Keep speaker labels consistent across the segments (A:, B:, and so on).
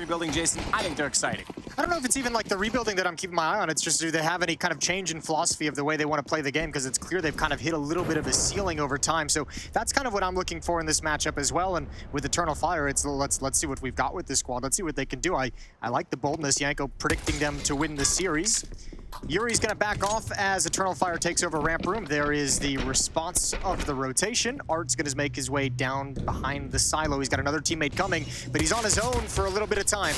A: rebuilding, Jason, I think they're exciting.
B: I don't know if it's even like the rebuilding that I'm keeping my eye on. It's just, do they have any kind of change in philosophy of the way they want to play the game? Because it's clear they've kind of hit a little bit of a ceiling over time. So that's kind of what I'm looking for in this matchup as well. And with Eternal Fire, it's let's see what we've got with this squad. Let's see what they can do. I like the boldness. Yanko predicting them to win the series. Yuri's going to back off as Eternal Fire takes over ramp room. There is the response of the rotation. Art's going to make his way down behind the silo. He's got another teammate coming, but he's on his own for a little bit of time.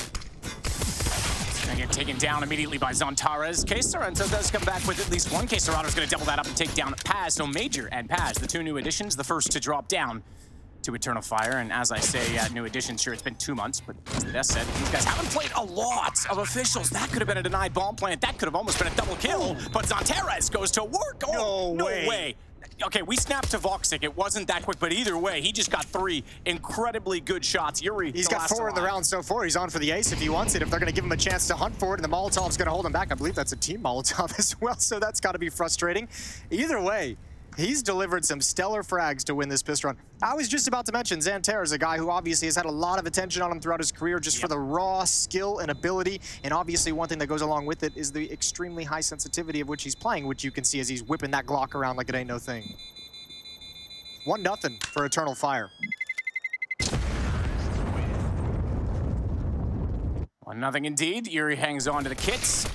A: Gonna get taken down immediately by Zontaras. K-Sorrento does come back with at least one. K-Sorrento's gonna double that up and take down Paz. So Major and Paz, the two new additions, the first to drop down to Eternal Fire. And as I say, new additions, sure, it's been 2 months, but as the desk said, these guys haven't played a lot of officials. That could have been a denied bomb plant. That could have almost been a double kill, but Zontaras goes to work. Oh, no way. Okay, we snapped to Voxic. It wasn't that quick, but either way, he just got 3 incredibly good shots. Yuri,
B: he's got 4 in the round so far. He's on for the ace if he wants it. If they're going to give him a chance to hunt for it, and the Molotov's going to hold him back. I believe that's a team Molotov as well, so that's got to be frustrating. Either way, he's delivered some stellar frags to win this piss run. I was just about to mention Xanterra is a guy who obviously has had a lot of attention on him throughout his career just for the raw skill and ability. And obviously one thing that goes along with it is the extremely high sensitivity of which he's playing, which you can see as he's whipping that Glock around like it ain't no thing. 1-0 for Eternal Fire.
A: 1-0 indeed. Yuri hangs on to the kits.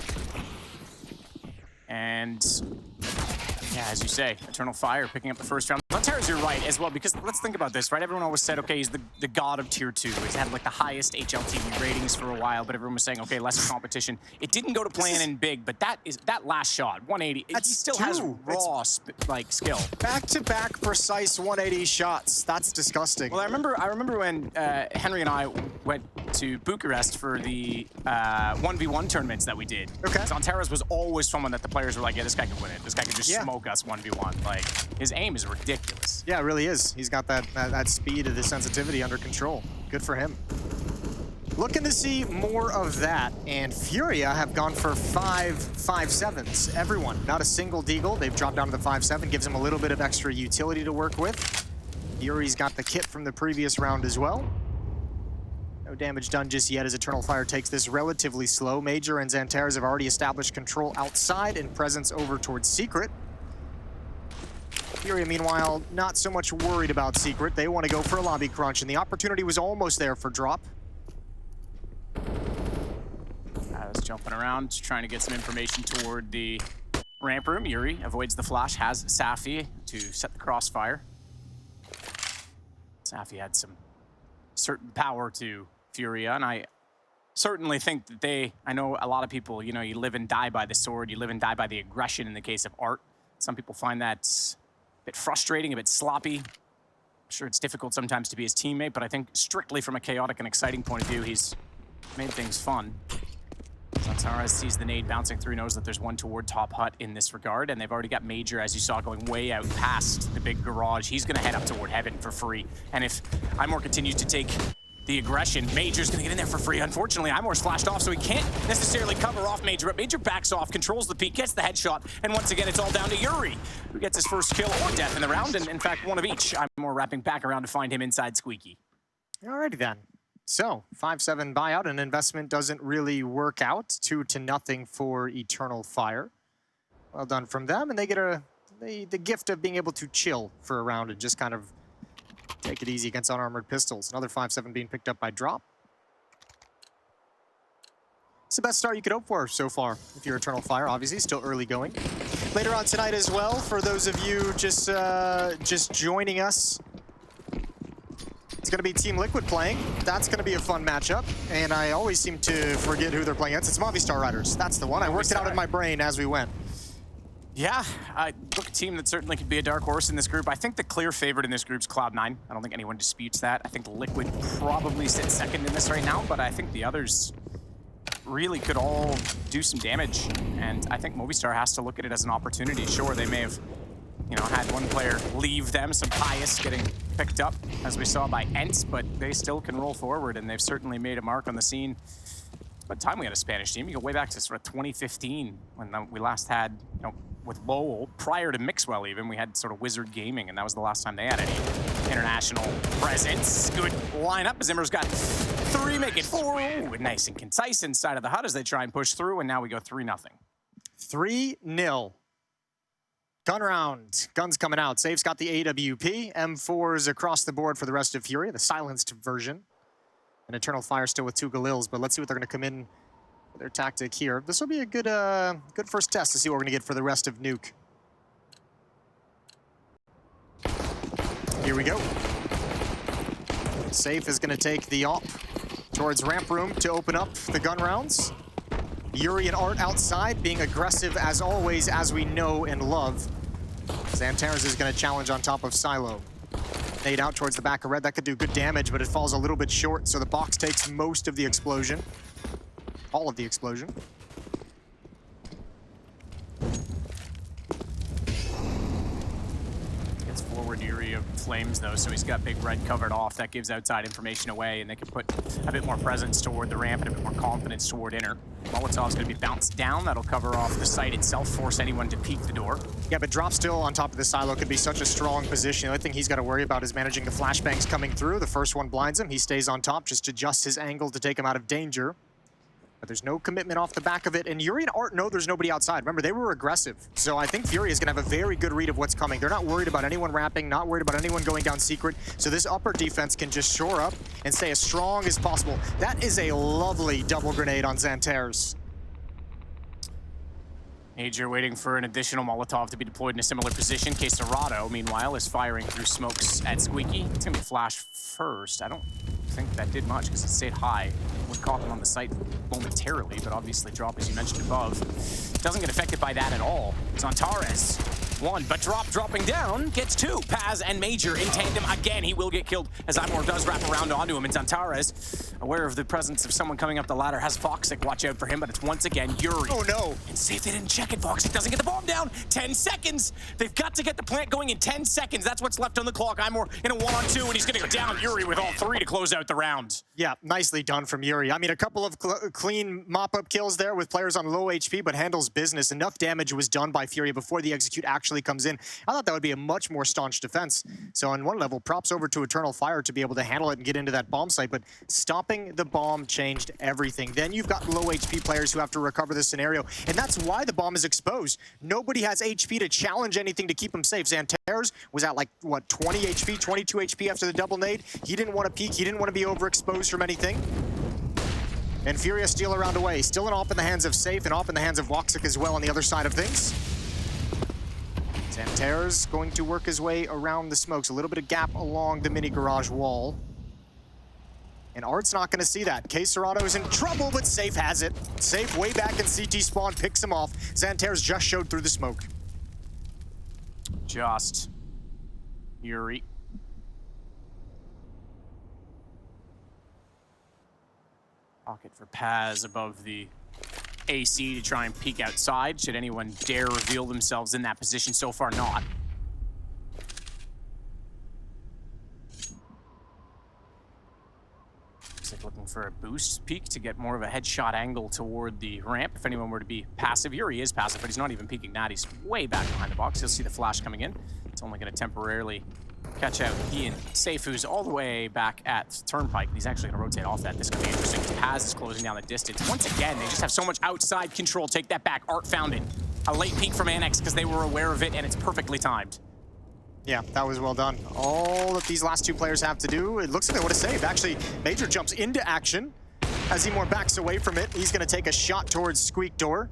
A: And yeah, as you say, Eternal Fire picking up the first round. Zontaras, you're right as well, because let's think about this, right? Everyone always said, okay, he's the god of tier 2. He's had like the highest HLTV ratings for a while, but everyone was saying, okay, lesser competition. It didn't go to plan in big, but that last shot, 180, he still has raw skill.
B: Back-to-back precise 180 shots. That's disgusting.
A: Well, I remember when Henry and I went to Bucharest for the 1v1 tournaments that we did.
B: Okay.
A: Zontaras was always someone that the players were like, yeah, this guy can win it. This guy can just smoke us 1v1. Like, his aim is ridiculous.
B: Yeah, it really is. He's got that speed and the sensitivity under control. Good for him. Looking to see more of that, and FURIA have gone for 5.57s. Everyone, not a single deagle. They've dropped down to the 5.7, gives him a little bit of extra utility to work with. Yuri's got the kit from the previous round as well. No damage done just yet as Eternal Fire takes this relatively slow. Major and Xantaras have already established control outside and presence over towards Secret. FURIA, meanwhile, not so much worried about Secret. They want to go for a lobby crunch, and the opportunity was almost there for Drop.
A: I was jumping around, trying to get some information toward the ramp room. Yuri avoids the flash, has Safi to set the crossfire. Safi had some certain power to FURIA, and I certainly think that I know a lot of people, you know, you live and die by the sword, you live and die by the aggression in the case of Art. Some people find that a bit frustrating, a bit sloppy. I'm sure it's difficult sometimes to be his teammate, but I think strictly from a chaotic and exciting point of view, he's made things fun. Zontaras sees the nade bouncing through, knows that there's one toward top hut in this regard, and they've already got Major, as you saw, going way out past the big garage. He's going to head up toward heaven for free. And if Imor continues to take the aggression, Major's going to get in there for free. Unfortunately, Imor's flashed off, so he can't necessarily cover off Major, but Major backs off, controls the peak, gets the headshot, and once again, it's all down to Yuri, who gets his first kill or death in the round, and in fact, one of each. Imor wrapping back around to find him inside Squeaky.
B: Alrighty then. So, 5-7 buyout, and investment doesn't really work out. 2-0 for Eternal Fire. Well done from them, and they get the gift of being able to chill for a round and just kind of take it easy against unarmored pistols. Another 5-7 being picked up by Drop. It's the best start you could hope for so far if you're Eternal Fire, obviously, still early going. Later on tonight as well, for those of you just joining us, it's going to be Team Liquid playing. That's going to be a fun matchup, and I always seem to forget who they're playing against. It's Movistar Riders. That's the one. I worked it out in my brain as we went.
A: Yeah, look, a team that certainly could be a dark horse in this group. I think the clear favorite in this group is Cloud9. I don't think anyone disputes that. I think Liquid probably sits second in this right now, but I think the others really could all do some damage. And I think Movistar has to look at it as an opportunity. Sure, they may have, you know, had one player leave them, some bias getting picked up, as we saw by Ents, but they still can roll forward, and they've certainly made a mark on the scene. What time we had a Spanish team? You go way back to sort of 2015 when we last had, you know, with Lowell, prior to Mixwell even, we had sort of Wizard Gaming, and that was the last time they had any international presence. Good lineup. Zimmer's got 3, make it 4. Ooh, nice and concise inside of the hut as they try and push through, and now we go 3-0.
B: 3-0. Gun round. Guns coming out. Safe's got the AWP. M4s across the board for the rest of FURIA, the silenced version. And Eternal Fire still with 2 Galils, but let's see what they're going to come in with their tactic here. This will be a good good first test to see what we're going to get for the rest of Nuke. Here we go. Safe is going to take the op towards ramp room to open up the gun rounds. Yuri and Art outside, being aggressive as always, as we know and love. Xantares is going to challenge on top of Silo. Nade out towards the back of red. That could do good damage, but it falls a little bit short, so the box takes most of the explosion. All of the explosion.
A: Gets forward Yuri of Flames, though, so he's got big red covered off. That gives outside information away, and they can put a bit more presence toward the ramp and a bit more confidence toward inner. Molotov's going to be bounced down. That'll cover off the site itself, force anyone to peek the door.
B: Yeah, but drop still on top of the silo could be such a strong position. The only thing he's got to worry about is managing the flashbangs coming through. The first one blinds him. He stays on top, just adjusts his angle to take him out of danger. But there's no commitment off the back of it. And Yuri and Art know there's nobody outside. Remember, they were aggressive. So I think FURIA is going to have a very good read of what's coming. They're not worried about anyone rapping, not worried about anyone going down secret. So this upper defense can just shore up and stay as strong as possible. That is a lovely double grenade on Xantares.
A: Major waiting for an additional Molotov to be deployed in a similar position. Quesarado, meanwhile, is firing through smokes at Squeaky. It's going to be flash first. I don't think that did much because it stayed high. Would caught them on the site momentarily, but obviously drop, as you mentioned above, doesn't get affected by that at all. Xantares, 1, but dropping down, gets 2. Paz and Major in tandem again. He will get killed as Imor does wrap around onto him, and Xantares, aware of the presence of someone coming up the ladder, has Foxic watch out for him, but it's once again Yuri.
B: Oh no!
A: And Safe, they didn't check it. Foxic doesn't get the bomb down. 10 seconds. They've got to get the plant going in 10 seconds. That's what's left on the clock. Imor in a 1-on-2, and he's going to go down. Yuri with all 3 to close out the round.
B: Yeah, nicely done from Yuri. I mean, a couple of clean mop-up kills there with players on low HP, but handles business. Enough damage was done by FURIA before the execute actually comes in. I thought that would be a much more staunch defense. So on one level, props over to Eternal Fire to be able to handle it and get into that bomb site, but stopping the bomb changed everything. Then you've got low HP players who have to recover the scenario, and that's why the bomb is exposed. Nobody has HP to challenge anything to keep him safe. Xantares was at like, what, 20 HP, 22 HP after the double nade. He didn't want to peek. He didn't want to be overexposed from anything. And FURIA steal around away. Still an op in the hands of Safe and op in the hands of Woxic as well on the other side of things. Xantares going to work his way around the smokes. A little bit of gap along the mini garage wall. And Art's not going to see that. Quesarado is in trouble, but Safe has it. Safe way back in CT spawn, picks him off. Xantares just showed through the smoke.
A: Just Yuri. Pocket for Paz above the AC to try and peek outside. Should anyone dare reveal themselves in that position? So far, not. Looks like looking for a boost peek to get more of a headshot angle toward the ramp. If anyone were to be passive, Yuri is passive, but he's not even peeking that. He's way back behind the box. You'll see the flash coming in. It's only going to temporarily catch out Ian Safe, who's all the way back at Turnpike. He's actually going to rotate off that. This could be interesting because Paz is closing down the distance. Once again, they just have so much outside control. Take that back. Art found it. A late peek from Annex because they were aware of it, and it's perfectly timed.
B: Yeah, that was well done. All that these last two players have to do, it looks like they would have saved. Actually, Major jumps into action. As Imor backs away from it, he's going to take a shot towards Squeak Door.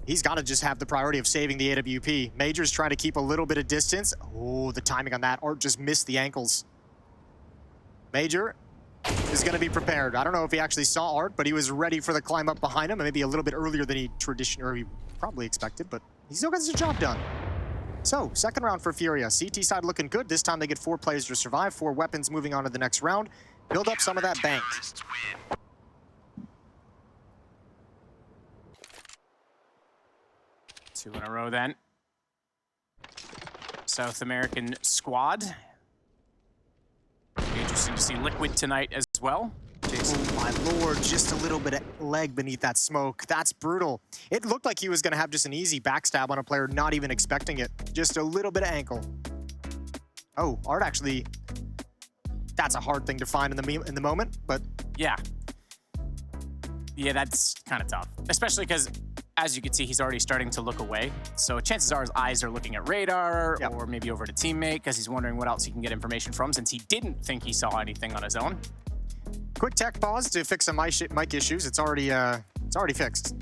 B: He's got to just have the priority of saving the AWP. Major's trying to keep a little bit of distance. Oh, the timing on that. Art just missed the ankles. Major is going to be prepared. I don't know if he actually saw Art, but he was ready for the climb up behind him, and maybe a little bit earlier than he probably expected, but he still gets the job done. So, second round for FURIA. CT side looking good. This time they get 4 players to survive, 4 weapons moving on to the next round. Build up some of that bank.
A: 2 in a row then. South American squad. Be interesting to see Liquid tonight as well.
B: Oh my lord, just a little bit of leg beneath that smoke. That's brutal. It looked like he was going to have just an easy backstab on a player, not even expecting it. Just a little bit of ankle. Oh, Art actually that's a hard thing to find in the moment, but
A: Yeah. Yeah, that's kind of tough, especially because, as you can see, he's already starting to look away. So chances are his eyes are looking at radar or maybe over to teammate because he's wondering what else he can get information from since he didn't think he saw anything on his own.
B: quick tech pause to fix some mic issues. It's already fixed.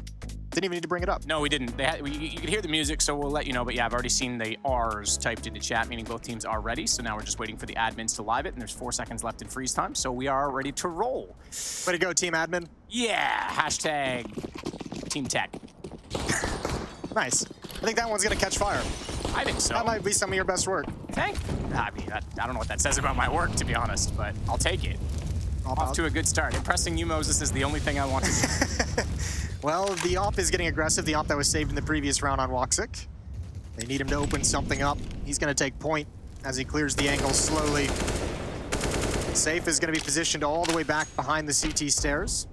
B: Didn't even need to bring it up.
A: No, we didn't. You could hear the music, so we'll let you know. But yeah, I've already seen the R's typed into chat, meaning both teams are ready. So now we're just waiting for the admins to live it, and there's 4 seconds left in freeze time. So we are ready to roll.
B: Way to go, team admin.
A: Yeah, hashtag Team Tech.
B: Nice. I think that one's going to catch fire.
A: I think so.
B: That might be some of your best work.
A: I mean, I don't know what that says about my work, to be honest, but I'll take it. Off to a good start. Impressing you, Moses, is the only thing I want to do.
B: Well, the op is getting aggressive. The op that was saved in the previous round on Woxic. They need him to open something up. He's going to take point as he clears the angle slowly. Safe is going to be positioned all the way back behind the CT stairs.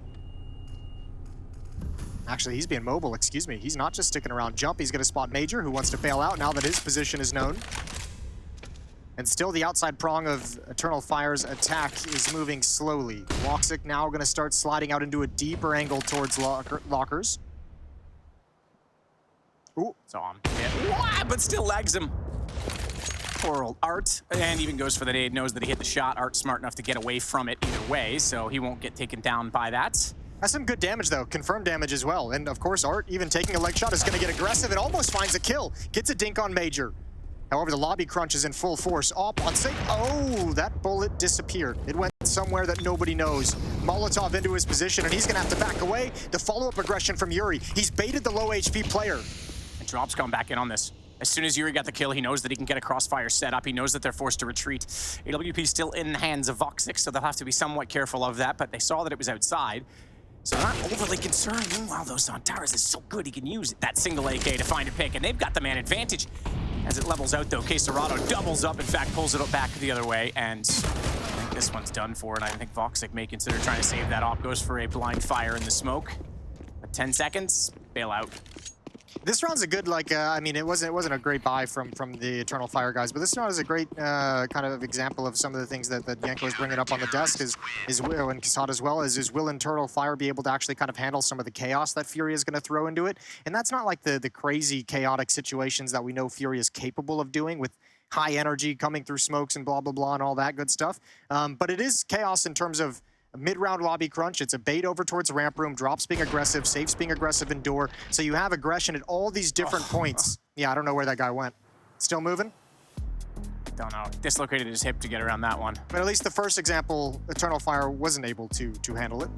B: Actually, he's being mobile, excuse me. He's not just sticking around jump. He's going to spot Major, who wants to bail out now that his position is known. And still the outside prong of Eternal Fire's attack is moving slowly. Woxic now going to start sliding out into a deeper angle towards lockers. Ooh.
A: So but still lags him. Poor old Art. And even goes for the nade, knows that he hit the shot. Art's smart enough to get away from it either way, so he won't get taken down by that.
B: That's some good damage, though. Confirmed damage as well. And, of course, Art, even taking a leg shot, is going to get aggressive and almost finds a kill. Gets a dink on Major. However, the lobby crunch is in full force. Op on safe. Oh, that bullet disappeared. It went somewhere that nobody knows. Molotov into his position, and he's going to have to back away. The follow-up aggression from Yuri. He's baited the low HP player.
A: And Drop's coming back in on this. As soon as Yuri got the kill, he knows that he can get a crossfire set up. He knows that they're forced to retreat. AWP still in the hands of Voxic, so they'll have to be somewhat careful of that, but they saw that it was outside. So not overly concerned. Meanwhile, though, Zontaras is so good he can use that single AK to find a pick, and they've got the man advantage. As it levels out, though, Quesarado doubles up, in fact, pulls it back the other way, and I think this one's done for, and I think Voxic may consider trying to save that op. Goes for a blind fire in the smoke. But 10 seconds, bail out.
B: This round's a good, like, I mean, it wasn't a great buy from the Eternal Fire guys, but this round is a great kind of example of some of the things that Yanko is bringing up on the desk is Will, and Kasad as well, is will Eternal Fire be able to actually kind of handle some of the chaos that FURIA is going to throw into it? And that's not like the crazy, chaotic situations that we know FURIA is capable of doing with high energy coming through smokes and blah, blah, blah, and all that good stuff. But it is chaos in terms of mid-round lobby crunch. It's a bait over towards the ramp room, drops being aggressive, safes being aggressive in door. So you have aggression at all these different points. Yeah, I don't know where that guy went. Still moving?
A: Don't know. Dislocated his hip to get around that one.
B: But at least the first example, Eternal Fire wasn't able to handle it.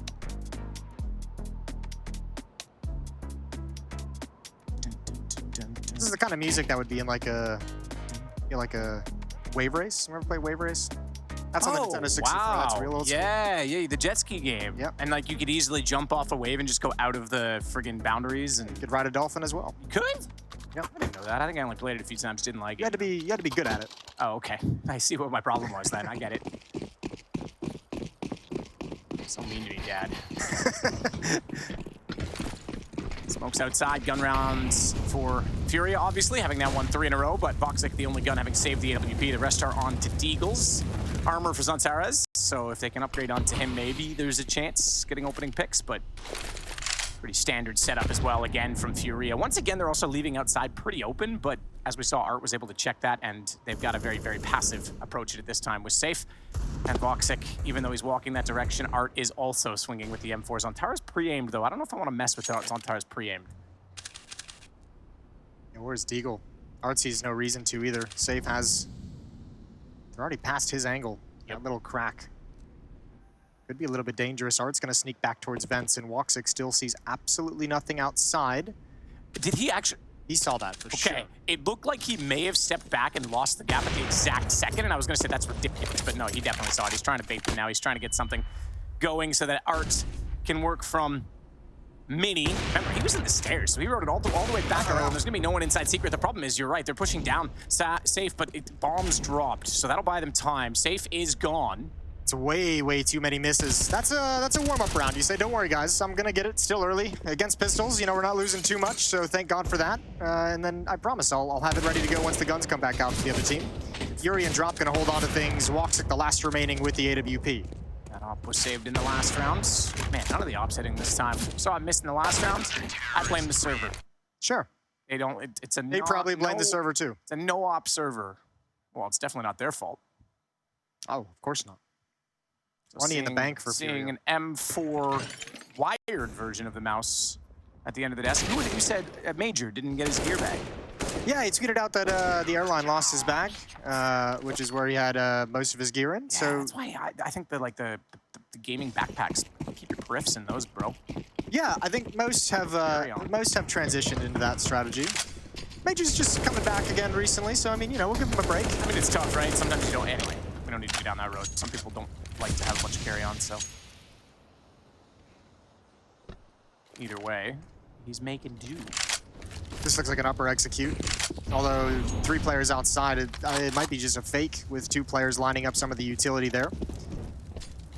B: This is the kind of music that would be in like a wave race. Remember play wave race? That's on the Nintendo 64.
A: Wow.
B: That's real old school.
A: Yeah, the jet ski game.
B: Yep.
A: And like you could easily jump off a wave and just go out of the friggin' boundaries. And
B: You could ride a dolphin as well.
A: you could?
B: Yep.
A: I didn't know that. I think I only played it a few times, didn't like
B: You
A: it.
B: had to be good at it.
A: Oh, okay. I see what my problem was then. I get it. So mean to me, Dad. Smokes outside, gun rounds for FURIA, obviously, having now won 3 in a row, but Voxic, the only gun having saved the AWP. The rest are on to Deagles. Armor for Zontaras, so if they can upgrade onto him, maybe there's a chance getting opening picks, but pretty standard setup as well, again, from FURIA. Once again, they're also leaving outside pretty open, but as we saw, Art was able to check that, and they've got a very, very passive approach at this time with Safe. And Voxic, even though he's walking that direction, Art is also swinging with the M4. Zontaras pre-aimed, though. I don't know if I want to mess with Zontaras pre-aimed.
B: Yeah, where's Deagle? Art sees no reason to either. Safe has... They're already past his angle.
A: Yep.
B: That little crack. Could be a little bit dangerous. Art's going to sneak back towards vents, and Woxic still sees absolutely nothing outside.
A: Did he actually...
B: He saw that for sure.
A: Okay, it looked like he may have stepped back and lost the gap at the exact second, and I was going to say that's ridiculous, but no, he definitely saw it. He's trying to bait them now. He's trying to get something going so that Art can work from Mini. Remember, he was in the stairs, so he rode it all the way back around. There's going to be no one inside secret. The problem is, you're right, they're pushing down Safe, but bombs dropped, so that'll buy them time. Safe is gone.
B: It's way too many misses. That's a warm-up round. You say, don't worry, guys. I'm going to get it still early. Against pistols, you know, we're not losing too much, so thank God for that. And then I promise I'll have it ready to go once the guns come back out for the other team. Furia and Drop going to hold on to things. Woxic the last remaining with the AWP.
A: That op was saved in the last rounds. Man, none of the ops hitting this time. Saw it missed in the last round. I blame the server.
B: Sure.
A: They don't, it's a
B: They probably blame the server too.
A: It's a no-op server. Well, it's definitely not their fault.
B: Oh, of course not.
A: So
B: Money in the bank for
A: seeing
B: Furia.
A: an M4 wired version of the mouse at the end of the desk. Who was it you said Major didn't get his gear back?
B: Yeah, he tweeted out that the airline lost his bag, which is where he had most of his gear in.
A: Yeah,
B: so
A: that's why I think that like the gaming backpacks, keep your periffs in those, bro.
B: yeah, I think most have transitioned into that strategy. Major's just coming back again recently, so I mean, you know, we'll give him a break.
A: I mean, it's tough, right? Sometimes you don't. Anyway, we don't need to be down that road. Some people don't like to have a bunch of carry on, so either way, he's making do.
B: This looks like an upper execute. Although 3 players outside, it might be just a fake with 2 players lining up some of the utility there.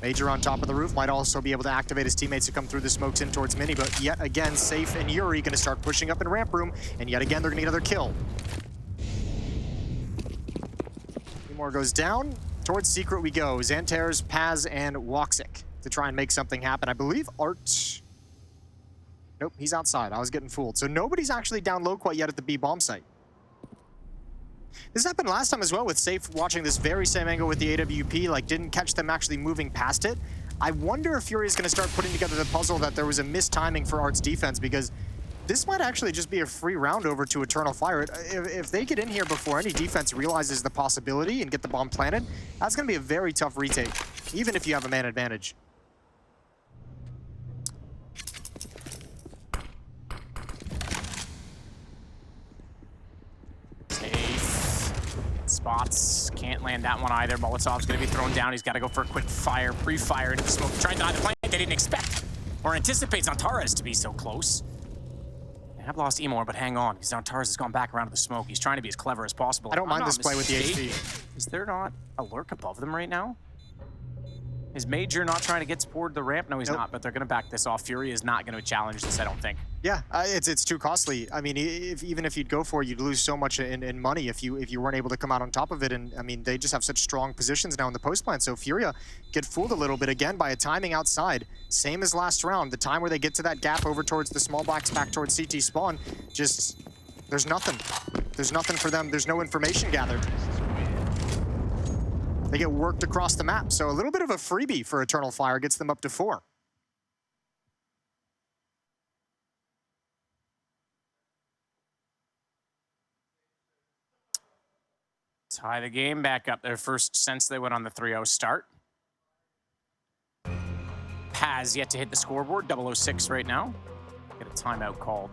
B: Major on top of the roof might also be able to activate his teammates to come through the smokes in towards Mini, but yet again, Safe and Yuri going to start pushing up in ramp room, and yet again, they're going to need another kill. More goes down. Towards Secret we go. Xantares, Paz, and Woxic to try and make something happen. I believe Art... Nope, he's outside. I was getting fooled. So nobody's actually down low quite yet at the B bomb site. This happened last time as well with Safe watching this very same angle with the AWP, like didn't catch them actually moving past it. I wonder if Fury is going to start putting together the puzzle that there was a mistiming for Art's defense, because this might actually just be a free round over to Eternal Fire. If they get in here before any defense realizes the possibility and get the bomb planted, that's going to be a very tough retake, even if you have a man advantage.
A: Spots can't land that one either. Molotov's going to be thrown down. He's got to go for a quick fire, pre-fire into the smoke. Trying to deny the plant they didn't expect or anticipate Xantares to be so close. They have lost Emor, but hang on, because Xantares has gone back around to the smoke. He's trying to be as clever as possible.
B: I don't mind this play with the HP.
A: Is there not a lurk above them right now? Is Major not trying to get toward the ramp? No, he's not, but they're going to back this off. Fury is not going to challenge this, I don't think.
B: Yeah, it's too costly. I mean, even if you'd go for it, you'd lose so much in money if you weren't able to come out on top of it. And I mean, they just have such strong positions now in the post plant. So Furia get fooled a little bit again by a timing outside. Same as last round. The time where they get to that gap over towards the small blacks back towards CT spawn, just there's nothing. There's nothing for them. There's no information gathered. They get worked across the map. So a little bit of a freebie for Eternal Fire gets them up to 4.
A: Tie the game back up their first since they went on the 3-0 start. Paz yet to hit the scoreboard, 006 right now. Get a timeout called.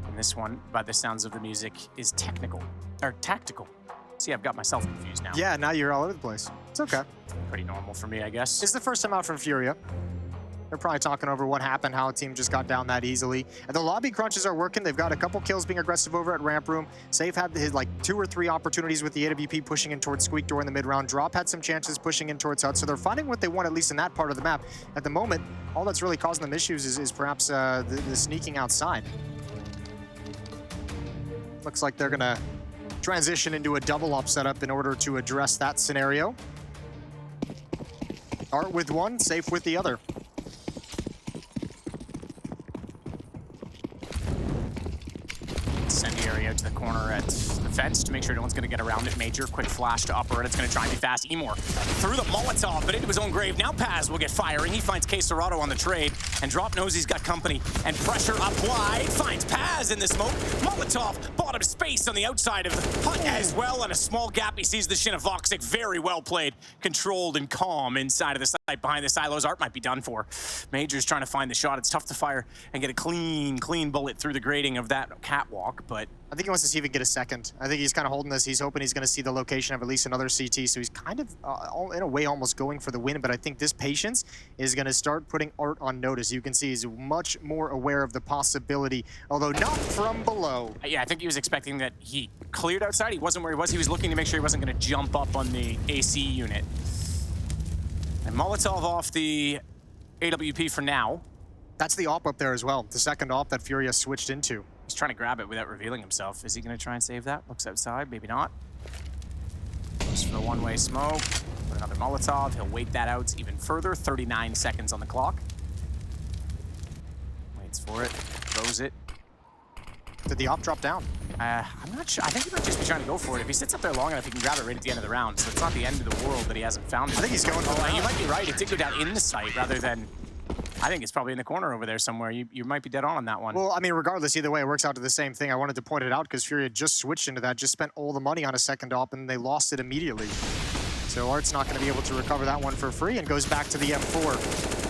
A: And this one, by the sounds of the music, is technical, or tactical. See, I've got myself confused now.
B: Yeah, now you're all over the place. It's okay.
A: Pretty normal for me, I guess.
B: It's the first time out from Furia. They're probably talking over what happened, how a team just got down that easily. And the lobby crunches are working. They've got a couple kills being aggressive over at ramp room. Safe had his like 2 or 3 opportunities with the AWP pushing in towards Squeak Door in the mid-round. Drop had some chances pushing in towards Hut. So they're finding what they want, at least in that part of the map. At the moment, all that's really causing them issues is perhaps the sneaking outside. Looks like they're going to transition into a double up setup in order to address that scenario. Art with one, Safe with the other.
A: Incendiary out to the corner at the fence to make sure no one's going to get around it. Major, quick flash to upper, and it's going to try and be fast. Emor through the Molotov, but into his own grave. Now Paz will get firing. He finds Quesarado on the trade, and Drop knows he's got company, and pressure applied. Finds Paz in the smoke. Molotov, bottom space on the outside of the Hut as well, and a small gap. He sees the shin of Voxic. Very well played. Controlled and calm inside of the site behind the silos. Art might be done for. Major's trying to find the shot. It's tough to fire and get a clean bullet through the grating of that catwalk, but
B: I think he wants to see if he can get a second. I think he's kind of holding this. He's hoping he's going to see the location of at least another CT. So he's kind of, in a way, almost going for the win. But I think this patience is going to start putting Art on notice. You can see he's much more aware of the possibility, although not from below.
A: Yeah, I think he was expecting that he cleared outside. He wasn't where he was. He was looking to make sure he wasn't going to jump up on the AC unit. And Molotov off the AWP for now.
B: That's the op up there as well. The second op that FURIA switched into.
A: He's trying to grab it without revealing himself. Is he going to try and save that? Looks outside, maybe not. Goes for the one-way smoke. Put another Molotov. He'll wait that out even further. 39 seconds on the clock. Waits for it. Throws it.
B: Did the op drop down?
A: I'm not sure. I think he might just be trying to go for it. If he sits up there long enough, he can grab it right at the end of the round. So it's not the end of the world that he hasn't found it.
B: I think he's going for
A: you might be right. It did go down in the site rather than... I think it's probably in the corner over there somewhere. You might be dead on that one.
B: Well, I mean, regardless, either way, it works out to the same thing. I wanted to point it out because FURIA just switched into that, just spent all the money on a second op, and they lost it immediately. So Art's not going to be able to recover that one for free and goes back to the M4.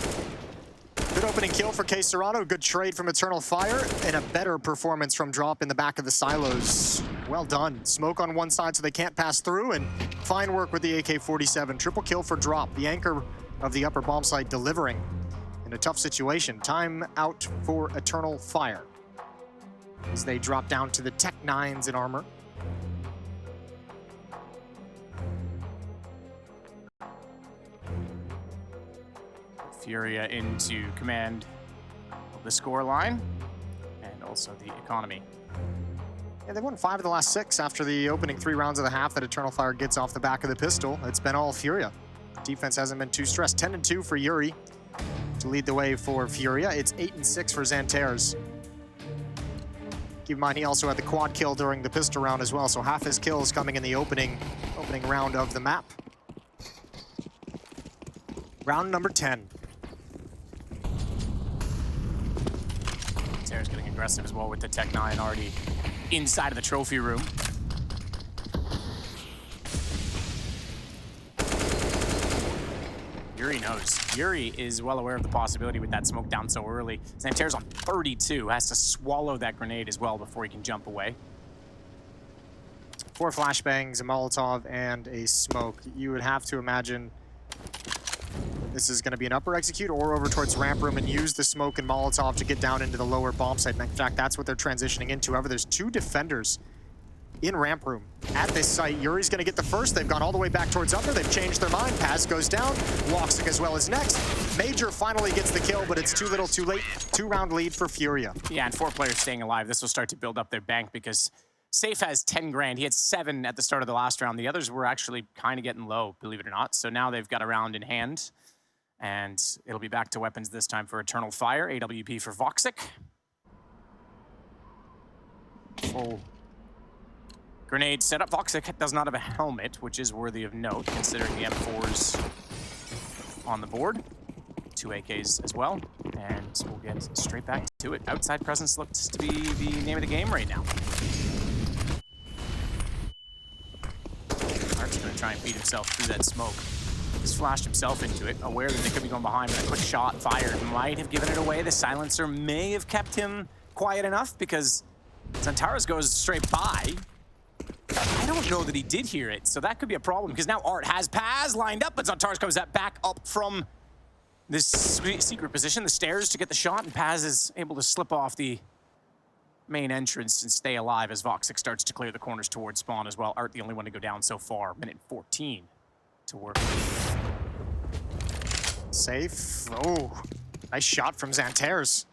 B: Good opening kill for K Serrano. Good trade from Eternal Fire, and a better performance from Drop in the back of the silos. Well done. Smoke on one side so they can't pass through, and fine work with the AK-47. Triple kill for Drop, the anchor of the upper bomb site, delivering in a tough situation. Time out for Eternal Fire as they drop down to the Tech 9s in armor.
A: FURIA into command of the score line and also the economy.
B: Yeah, they won 5 of the last 6 after the opening 3 rounds of the half that Eternal Fire gets off the back of the pistol. It's been all FURIA. Defense hasn't been too stressed. 10-2 for Yuri to lead the way for FURIA. It's 8-6 for Xantares. Keep in mind, he also had the quad kill during the pistol round as well, so half his kills coming in the opening round of the map. Round number 10.
A: Xantares getting aggressive as well with the Tech 9 already inside of the trophy room. Yuri knows. Yuri is well aware of the possibility with that smoke down so early. Xantares on 32, has to swallow that grenade as well before he can jump away.
B: 4 flashbangs, a Molotov, and a smoke. You would have to imagine this is going to be an upper execute or over towards ramp room and use the smoke and Molotov to get down into the lower bomb site. In fact, that's what they're transitioning into. However, there's 2 defenders in ramp room at this site. Yuri's going to get the first. They've gone all the way back towards upper. They've changed their mind. Pass goes down. Woxic as well as next. Major finally gets the kill, but it's too little too late. 2-round lead for FURIA.
A: Yeah, and 4 players staying alive. This will start to build up their bank because Safe has 10 grand. He had 7 at the start of the last round. The others were actually kind of getting low, believe it or not. So now they've got a round in hand. And it'll be back to weapons this time for Eternal Fire. AWP for Woxic. Full grenade setup. Woxic does not have a helmet, which is worthy of note, considering the M4s on the board. 2 AKs as well. And we'll get straight back to it. Outside presence looks to be the name of the game right now. Art's going to try and beat himself through that smoke. He's flashed himself into it, aware that they could be going behind, but a quick shot fired might have given it away. The silencer may have kept him quiet enough because Xantares goes straight by. I don't know that he did hear it, so that could be a problem because now Art has Paz lined up, but Xantares comes back up from this secret position, the stairs, to get the shot, and Paz is able to slip off the main entrance and stay alive as Woxic starts to clear the corners towards spawn as well. Art the only one to go down so far. Minute 14 to work.
B: Safe. Oh, nice shot from Xantares.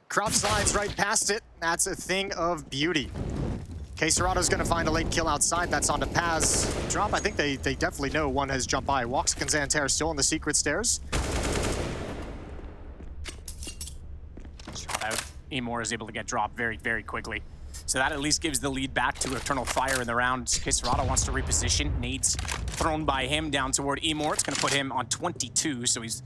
B: Crowd slides right past it. That's a thing of beauty. K Serrano's gonna find a late kill outside. That's onto Paz. Drop, I think they definitely know one has jumped by. Woxic and Xantares still on the secret stairs.
A: Shot out. Emor is able to get dropped very, very quickly. So that at least gives the lead back to Eternal Fire in the round. K Serrano wants to reposition. Nades thrown by him down toward Emor. It's going to put him on 22, so he's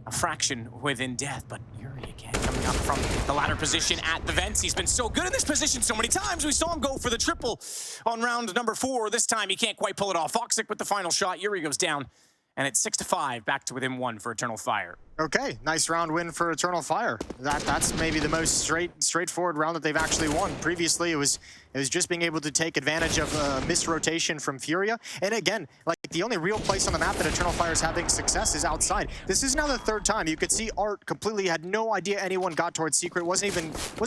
A: a fraction within death. But Yuri again coming up from the ladder position at the vents. He's been so good in this position so many times. We saw him go for the triple on round number 4. This time he can't quite pull it off. Woxic with the final shot. Yuri goes down. And it's 6-5, back to within 1 for Eternal Fire.
B: Okay, nice round win for Eternal Fire. That's maybe the most straightforward round that they've actually won. Previously, it was just being able to take advantage of missed rotation from FURIA. And again, like the only real place on the map that Eternal Fire is having success is outside. This is now the 3rd time. You could see Art completely had no idea anyone got towards secret. wasn't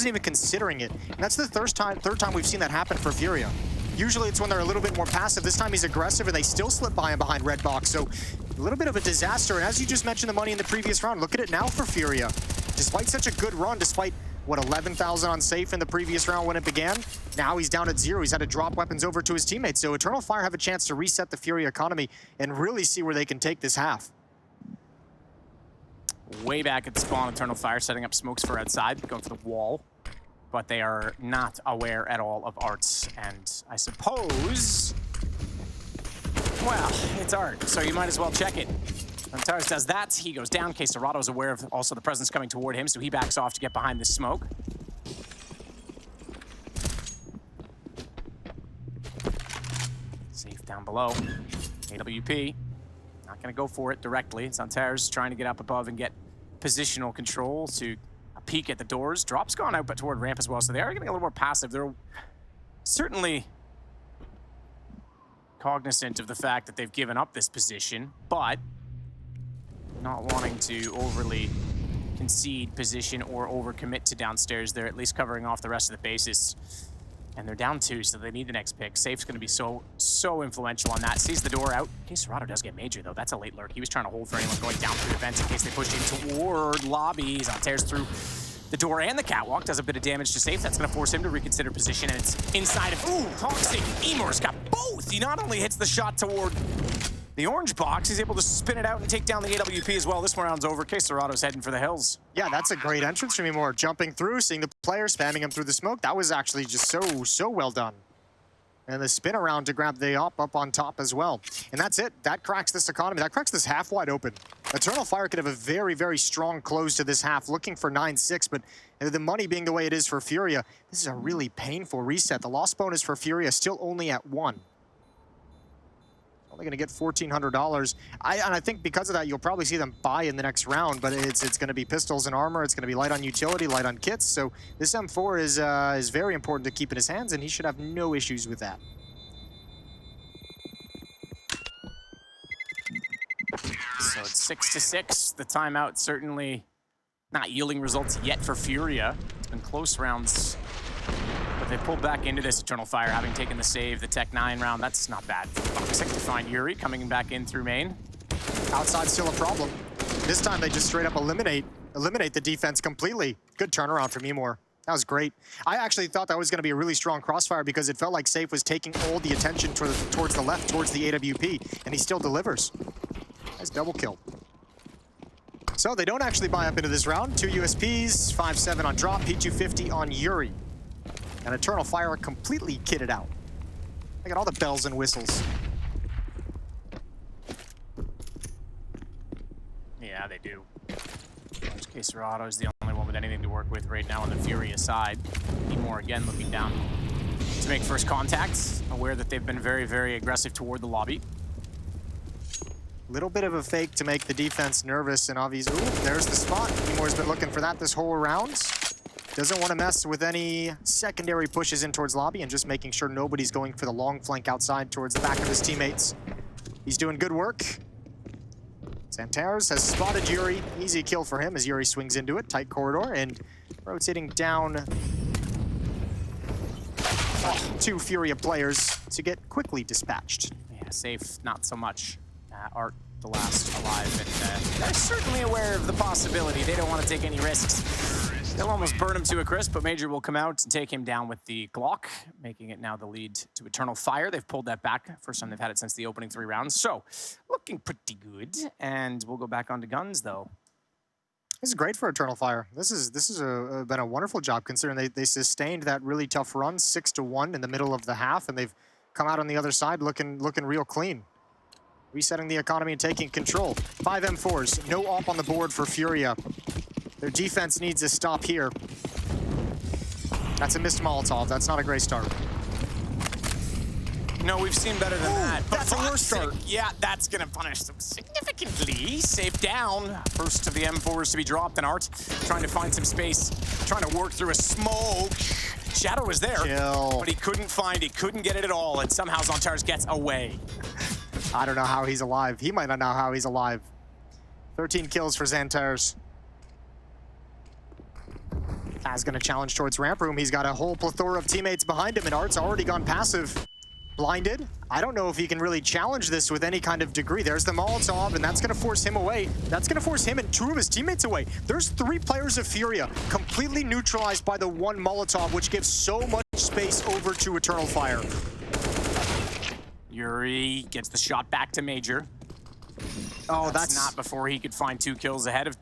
B: even considering it. And that's the third time we've seen that happen for FURIA. Usually it's when they're a little bit more passive. This time he's aggressive and they still slip by him behind red box. So A little bit of a disaster, and as you just mentioned the money in the previous round, look at it now for FURIA. Despite such a good run, despite, what, 11,000 on safe in the previous round when it began, now he's down at 0. He's had to drop weapons over to his teammates, so Eternal Fire have a chance to reset the FURIA economy and really see where they can take this half.
A: Way back at the spawn, Eternal Fire setting up smokes for outside, going for the wall. But they are not aware at all of Arts, and I suppose... well, it's Art, so you might as well check it. When Tars does that, he goes down. Quesarado is aware of also the presence coming toward him, so he backs off to get behind the smoke. Safe down below. AWP, not gonna go for it directly. Zantares trying to get up above and get positional control to a peek at the doors. Drop's gone out, but toward ramp as well, so they are getting a little more passive. They're certainly cognizant of the fact that they've given up this position, but not wanting to overly concede position or overcommit to downstairs. They're at least covering off the rest of the bases. And they're down 2, so they need the next pick. Safe's going to be so influential on that. Sees the door out. Quesarado does get major, though. That's a late lurk. He was trying to hold for anyone going down through the vents in case they push in toward lobby. Zantares through the door and the catwalk. Does a bit of damage to Safe. That's going to force him to reconsider position, and it's inside of... ooh, Toxic. Emor's got both. He not only hits the shot toward the orange box, he's able to spin it out and take down the AWP as well. This round's over. Quesarado's heading for the hills. Yeah, that's a great entrance from Emor. Jumping through, seeing the player, spamming him through the smoke. That was actually just so well done. And the spin around to grab the up on top as well. And that's it. That cracks this economy. That cracks this half wide open. Eternal Fire could have a very strong close to this half, looking for 9-6, but the money being the way it is for FURIA, this is a really painful reset. The loss bonus for FURIA still only at 1. Only going to get $1,400. And I think because of that, you'll probably see them buy in the next round, but it's going to be pistols and armor. It's going to be light on utility, light on kits. So this M4 is very important to keep in his hands, and he should have no issues with that. So it's 6-6. The timeout certainly not yielding results yet for FURIA. It's been close rounds. But they pulled back into this Eternal Fire, having taken the save, the Tech 9 round. That's not bad. Toxic to find Yuri, coming back in through main. Outside still a problem. This time they just straight up eliminate the defense completely. Good turnaround from Emor. That was great. I actually thought that was going to be a really strong crossfire because it felt like Safe was taking all the attention towards the left, towards the AWP, and he still delivers. Nice double kill. So they don't actually buy up into this round. 2 USPs, 5-7 on drop, P250 on Yuri. And Eternal Fire completely kitted out. I got all the bells and whistles. Yeah, they do. Quesarado is the only one with anything to work with right now on the FURIA side. Emor again looking down to make first contact, aware that they've been very aggressive toward the lobby. Little bit of a fake to make the defense nervous, and obviously, ooh, there's the spot. Emor's been looking for that this whole round. Doesn't want to mess with any secondary pushes in towards lobby and just making sure nobody's going for the long flank outside towards the back of his teammates. He's doing good work. Zantares has spotted Yuri. Easy kill for him as Yuri swings into it. Tight corridor and rotating down 2 FURIA players to get quickly dispatched. Yeah, Safe, not so much. Art, the last alive, and they're certainly aware of the possibility. They don't want to take any risks. They'll almost burn him to a crisp, but Major will come out and take him down with the Glock, making it now the lead to Eternal Fire. They've pulled that back. First time they've had it since the opening 3 rounds. So, looking pretty good. And we'll go back onto guns, though. This is great for Eternal Fire. This has been a wonderful job, considering they sustained that really tough run, 6-1 in the middle of the half, and they've come out on the other side looking real clean. Resetting the economy and taking control. 5 M4s, no op on the board for FURIA. Their defense needs to stop here. That's a missed Molotov. That's not a great start. No, we've seen better than that. That's a worse start. Yeah, that's going to punish them significantly. Safe down. First of the M4s to be dropped, and Art trying to find some space, trying to work through a smoke. Shadow was there, but he couldn't find it, couldn't get it at all, and somehow Zantares gets away. I don't know how he's alive. He might not know how he's alive. 13 kills for Zantares. Taz gonna challenge towards ramp room. He's got a whole plethora of teammates behind him, and Art's already gone passive.
B: Blinded. I don't know if he can really challenge this with any kind of degree. There's the Molotov, and that's going to force him away. That's going to force him and 2 of his teammates away. There's 3 players of FURIA completely neutralized by the 1 Molotov, which gives so much space over to Eternal Fire.
A: Yuri gets the shot back to Major.
B: Oh,
A: that's not before he could find 2 kills ahead of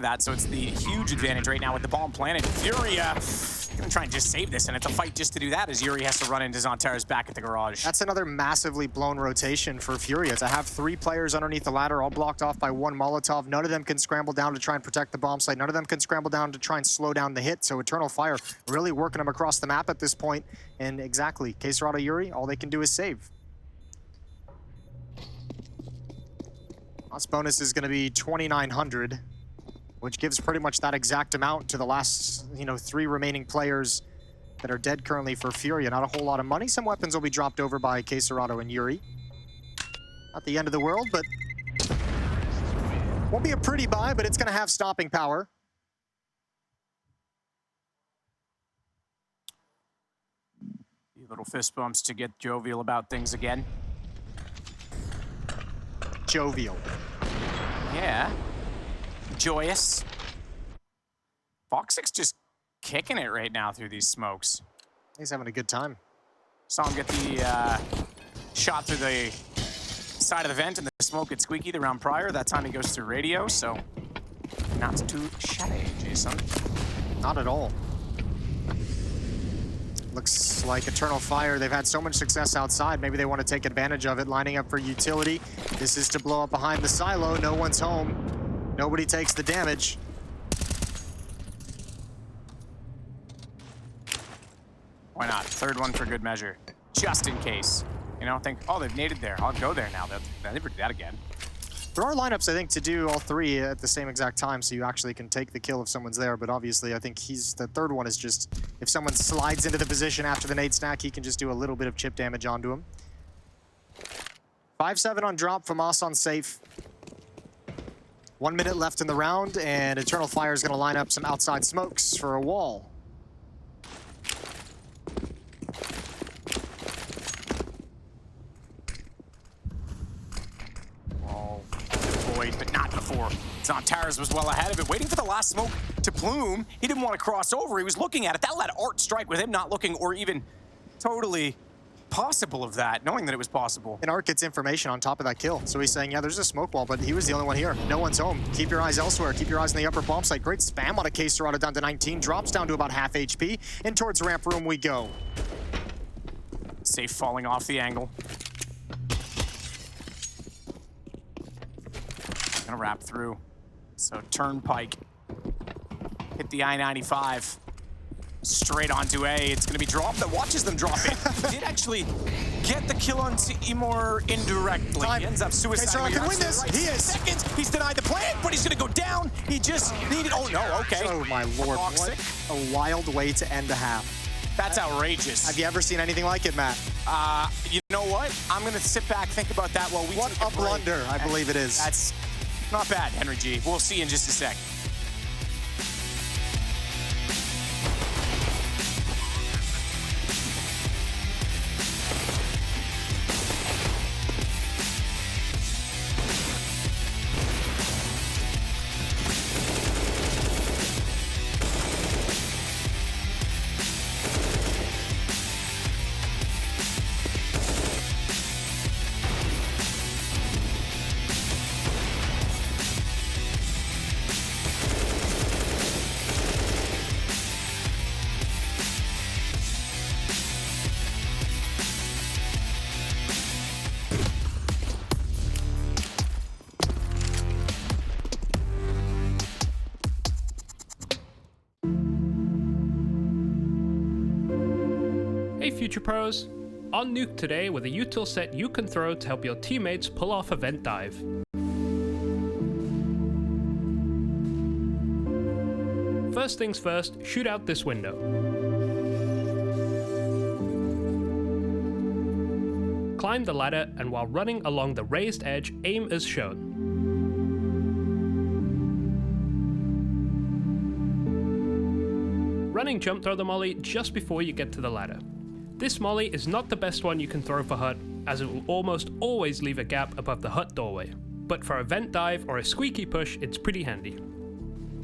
A: that. So it's the huge advantage right now with the bomb planted. FURIA gonna try and just save this, and it's a fight just to do that as Yuri has to run into Zontaras back at the garage.
B: That's another massively blown rotation for FURIA to have 3 players underneath the ladder, all blocked off by 1 Molotov. None of them can scramble down to try and protect the bomb site. None of them can scramble down to try and slow down the hit. So Eternal Fire really working them across the map at this point. And exactly, K-Serrata, Yuri, all they can do is save. Loss bonus is going to be 2,900, which gives pretty much that exact amount to the last, 3 remaining players that are dead currently for FURIA. Not a whole lot of money. Some weapons will be dropped over by K-Serrata and Yuri. Not the end of the world, but won't be a pretty buy, but it's going to have stopping power.
A: Little fist bumps to get jovial about things again.
B: Jovial.
A: Yeah. Joyous. Fox6 just kicking it right now through these smokes.
B: He's having a good time.
A: Saw him get the shot through the side of the vent and the smoke at Squeaky the round prior. That time he goes through radio, so not too shabby, Jason.
B: Not at all. Looks like Eternal Fire, they've had so much success outside. Maybe they want to take advantage of it, lining up for utility. This is to blow up behind the silo. No one's home. Nobody takes the damage.
A: Why not? 3rd one for good measure. Just in case. Think, oh, they've naded there. I'll go there now. They'll never do that again.
B: There are lineups, I think, to do all 3 at the same exact time, so you actually can take the kill if someone's there. But obviously, I think the 3rd one is just, if someone slides into the position after the nade snack, he can just do a little bit of chip damage onto him. 5-7 on drop from us on safe. 1 minute left in the round, and Eternal Fire is going to line up some outside smokes for a wall.
A: But not before. Zontaras was well ahead of it, waiting for the last smoke to plume. He didn't want to cross over. He was looking at it. That let Art strike with him not looking or even totally possible of that, knowing that it was possible.
B: And Art gets information on top of that kill. So he's saying, yeah, there's a smoke wall, but he was the only one here. No one's home. Keep your eyes elsewhere. Keep your eyes on the upper bomb site. Great spam on a K-Serrata down to 19. Drops down to about half HP. And towards ramp room we go.
A: Safe falling off the angle. Gonna wrap through. So Turnpike hit the I-95 straight onto A. It's gonna be dropped. That watches them drop it. He did actually get the kill on Seymour indirectly. He ends up suicide.
B: K-Serrata can win this. He is.
A: Seconds. He's denied the plant, but he's gonna go down. He just needed. Oh no. Okay.
B: Oh my lord! What a wild way to end a half.
A: That's outrageous.
B: Have you ever seen anything like it, Matt?
A: You know what? I'm gonna sit back, think about that while we.
B: What
A: take a break.
B: blunder! I believe it is.
A: That's not bad, Henry G. We'll see in just a sec.
C: Hey Future Pros! On Nuke today with a util set you can throw to help your teammates pull off a vent dive. First things first, shoot out this window. Climb the ladder and while running along the raised edge, aim as shown. Running jump throw the molly just before you get to the ladder. This molly is not the best one you can throw for hut, as it will almost always leave a gap above the hut doorway. But for a vent dive or a squeaky push, it's pretty handy.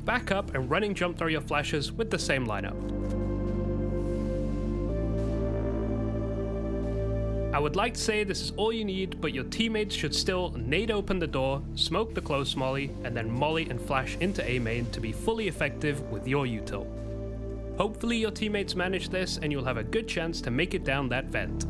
C: Back up and running jump throw your flashes with the same lineup. I would like to say this is all you need, but your teammates should still nade open the door, smoke the close molly, and then molly and flash into A main to be fully effective with your util. Hopefully your teammates manage this and you'll have a good chance to make it down that vent.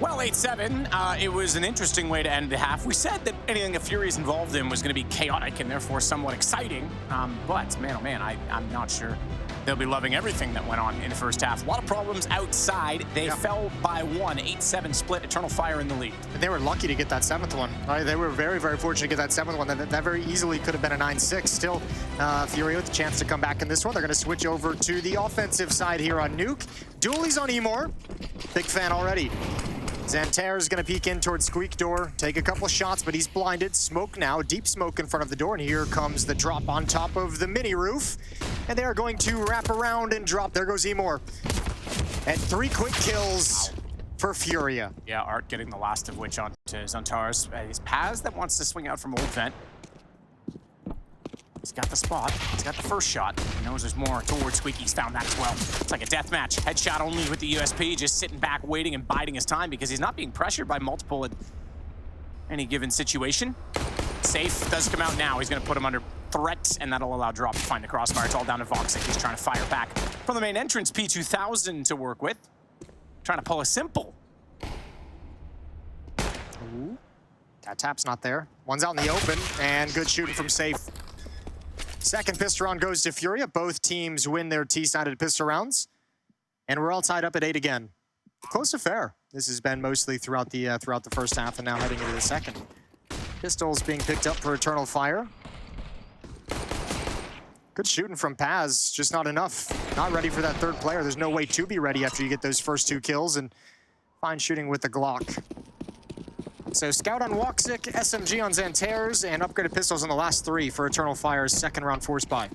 A: Well, 8-7, it was an interesting way to end the half. We said that anything that FURIA's involved in was going to be chaotic and therefore somewhat exciting. But, man, oh man, I'm not sure they'll be loving everything that went on in the first half. A lot of problems outside. They fell by one, 8-7 split, Eternal Fire in the lead.
B: And they were lucky to get that 7th one. Right? They were very, very fortunate to get that 7th one. That very easily could have been a 9-6. Still, FURIA with a chance to come back in this one. They're going to switch over to the offensive side here on Nuke. Dualies on Emor. Big fan already. Xantair is going to peek in towards Squeak door, take a couple shots, but he's blinded. Smoke now, deep smoke in front of the door, and here comes the drop on top of the mini roof. And they are going to wrap around and drop. There goes Emor. And 3 quick kills for FURIA.
A: Yeah, Art getting the last of which onto Xantair's. It's Paz that wants to swing out from old vent. He's got the spot. He's got the first shot. He knows there's more towards Squeaky. He's found that as well. It's like a death match. Headshot only with the USP, just sitting back, waiting and biding his time because he's not being pressured by multiple at any given situation. Safe does come out now. He's going to put him under threat, and that'll allow Drop to find the crossfire. It's all down to Voxic. He's trying to fire back from the main entrance. P2000 to work with. Trying to pull a simple.
B: Ooh. That tap's not there. One's out in the open, and good shooting from Safe. Second pistol round goes to FURIA. Both teams win their T-sided pistol rounds. And we're all tied up at 8 again. Close to fair. This has been mostly throughout the first half and now heading into the second. Pistols being picked up for Eternal Fire. Good shooting from Paz, just not enough. Not ready for that third player. There's no way to be ready after you get those first 2 kills, and fine shooting with the Glock. So Scout on Voxic, SMG on Xantair's, and upgraded pistols on the last 3 for Eternal Fire's second round force buy.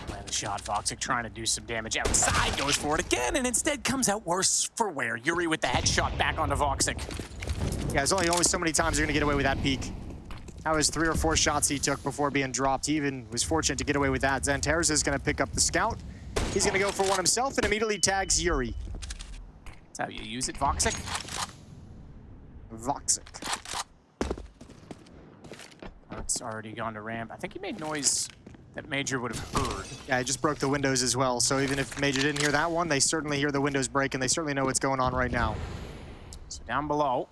A: Land the shot. Voxic trying to do some damage outside, goes for it again, and instead comes out worse for wear. Yuri with the headshot back onto Voxic.
B: Yeah, there's only so many times you're gonna get away with that peek. That was 3 or 4 shots he took before being dropped. He even was fortunate to get away with that. Xantair's is gonna pick up the Scout. He's gonna go for one himself and immediately tags Yuri.
A: That's how you use it, Voxic.
B: Voxic.
A: It's already gone to ramp. I think he made noise that Major would have heard.
B: Yeah, he just broke the windows as well. So even if Major didn't hear that one, they certainly hear the windows break, and they certainly know what's going on right now.
A: So down below,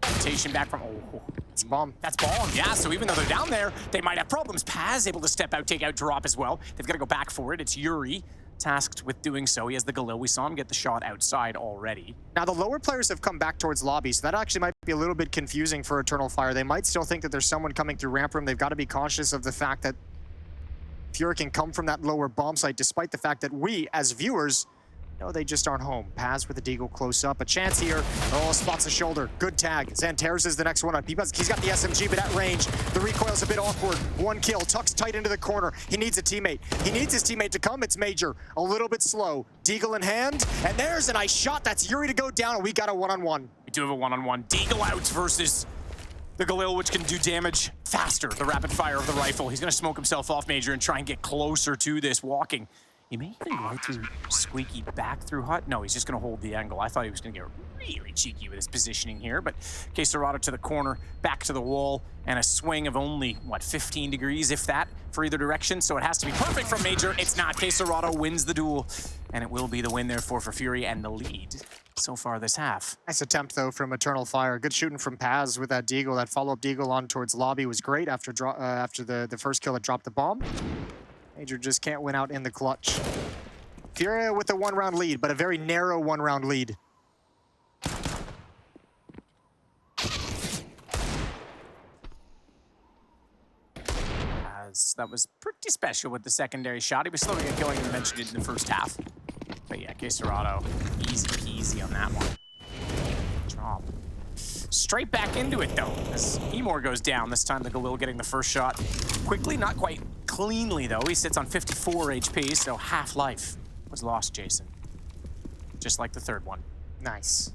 A: rotation back from, oh.
B: It's bomb.
A: That's bomb, yeah, so even though they're down there, they might have problems. Paz able to step out, take out Drop as well. They've got to go back for it. It's Yuri tasked with doing so. He has the Galil. We saw him get the shot outside already.
B: Now, the lower players have come back towards lobby, so that actually might Be a little bit confusing for Eternal Fire. They might still think that there's someone coming through ramp room. They've got to be cautious of the fact that FURIA can come from that lower bomb site, despite the fact that we, as viewers, know they just aren't home. Paz with a deagle close up. A chance here. Oh, spots a shoulder. Good tag. Xantares is the next one up. He's got the SMG, but at range. The recoil's a bit awkward. One kill. Tucks tight into the corner. He needs a teammate. He needs his teammate to come. It's Major. A little bit slow. Deagle in hand. And there's a nice shot. That's Yuri to go down, and we got a one-on-one.
A: We do have a one-on-one. Deagle out versus the Galil, which can do damage faster. The rapid fire of the rifle. He's going to smoke himself off, Major, and try and get closer to this walking. He may even go through Squeaky back through Hut. No, he's just going to hold the angle. I thought he was going to get really cheeky with his positioning here, but Quesarado to the corner, back to the wall, and a swing of only, what, 15 degrees, if that, for either direction. So it has to be perfect from Major. It's not. Quesarado wins the duel, and it will be the win, therefore, for FURIA and the lead so far this half.
B: Nice attempt, though, from Eternal Fire. Good shooting from Paz with that deagle. That follow-up deagle on towards lobby was great after the first kill that dropped the bomb. Major just can't win out in the clutch. FURIA with a one-round lead, but a very narrow one-round lead.
A: As that was pretty special with the secondary shot. He was still going to get going, and mentioned it in the first half. But yeah, Quesarado, easy peasy on that one. Drop. Straight back into it, though, as Emor goes down. This time the Galil getting the first shot quickly, not quite cleanly, though. He sits on 54 HP, so half life was lost, Jason. Just like the third one.
B: Nice.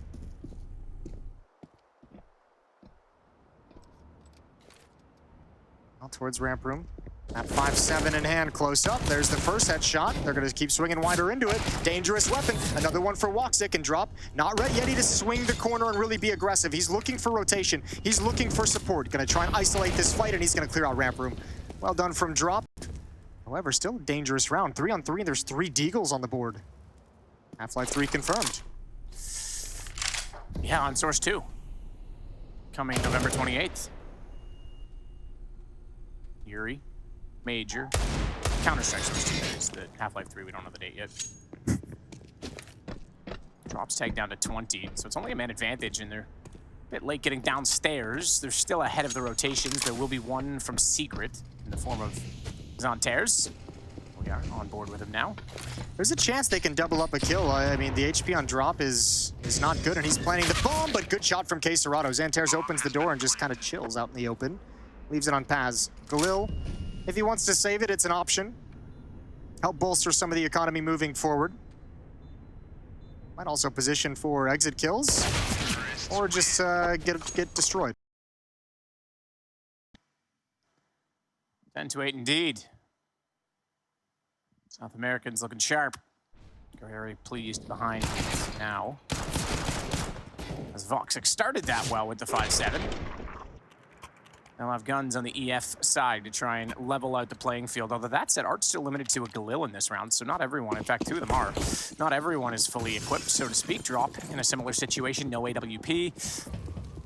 B: Well, towards ramp room. That 5-7 in hand, close up. There's the first headshot. They're going to keep swinging wider into it. Dangerous weapon. Another one for Woxic and drop. Not ready to swing the corner and really be aggressive. He's looking for rotation. He's looking for support. Going to try and isolate this fight, and he's going to clear out ramp room. Well done from drop. However, still a dangerous round. 3-on-3, and there's 3 deagles on the board. Half-Life 3 confirmed.
A: Yeah, on Source 2. Coming November 28th. Yuri. Major. Counter-Strike Source 2, that is. The Half-Life 3, we don't know the date yet. Drops tag down to 20, so it's only a man advantage, and they're a bit late getting downstairs. They're still ahead of the rotations. There will be one from Secret in the form of Xantares. We are on board with him now.
B: There's a chance they can double up a kill. I mean, the HP on drop is not good, and he's planting the bomb, but good shot from Quesarado. Xantares opens the door and just kind of chills out in the open. Leaves it on Paz. Galil, if he wants to save it, it's an option. Help bolster some of the economy moving forward. Might also position for exit kills, or just get destroyed.
A: 10-8 indeed. South Americans looking sharp. Very pleased behind now. As Voxic started that well with the 5-7. They'll have guns on the EF side to try and level out the playing field. Although that said, Art's still limited to a Galil in this round, so not everyone, in fact 2 of them are. Not everyone is fully equipped, so to speak. Drop in a similar situation, no AWP.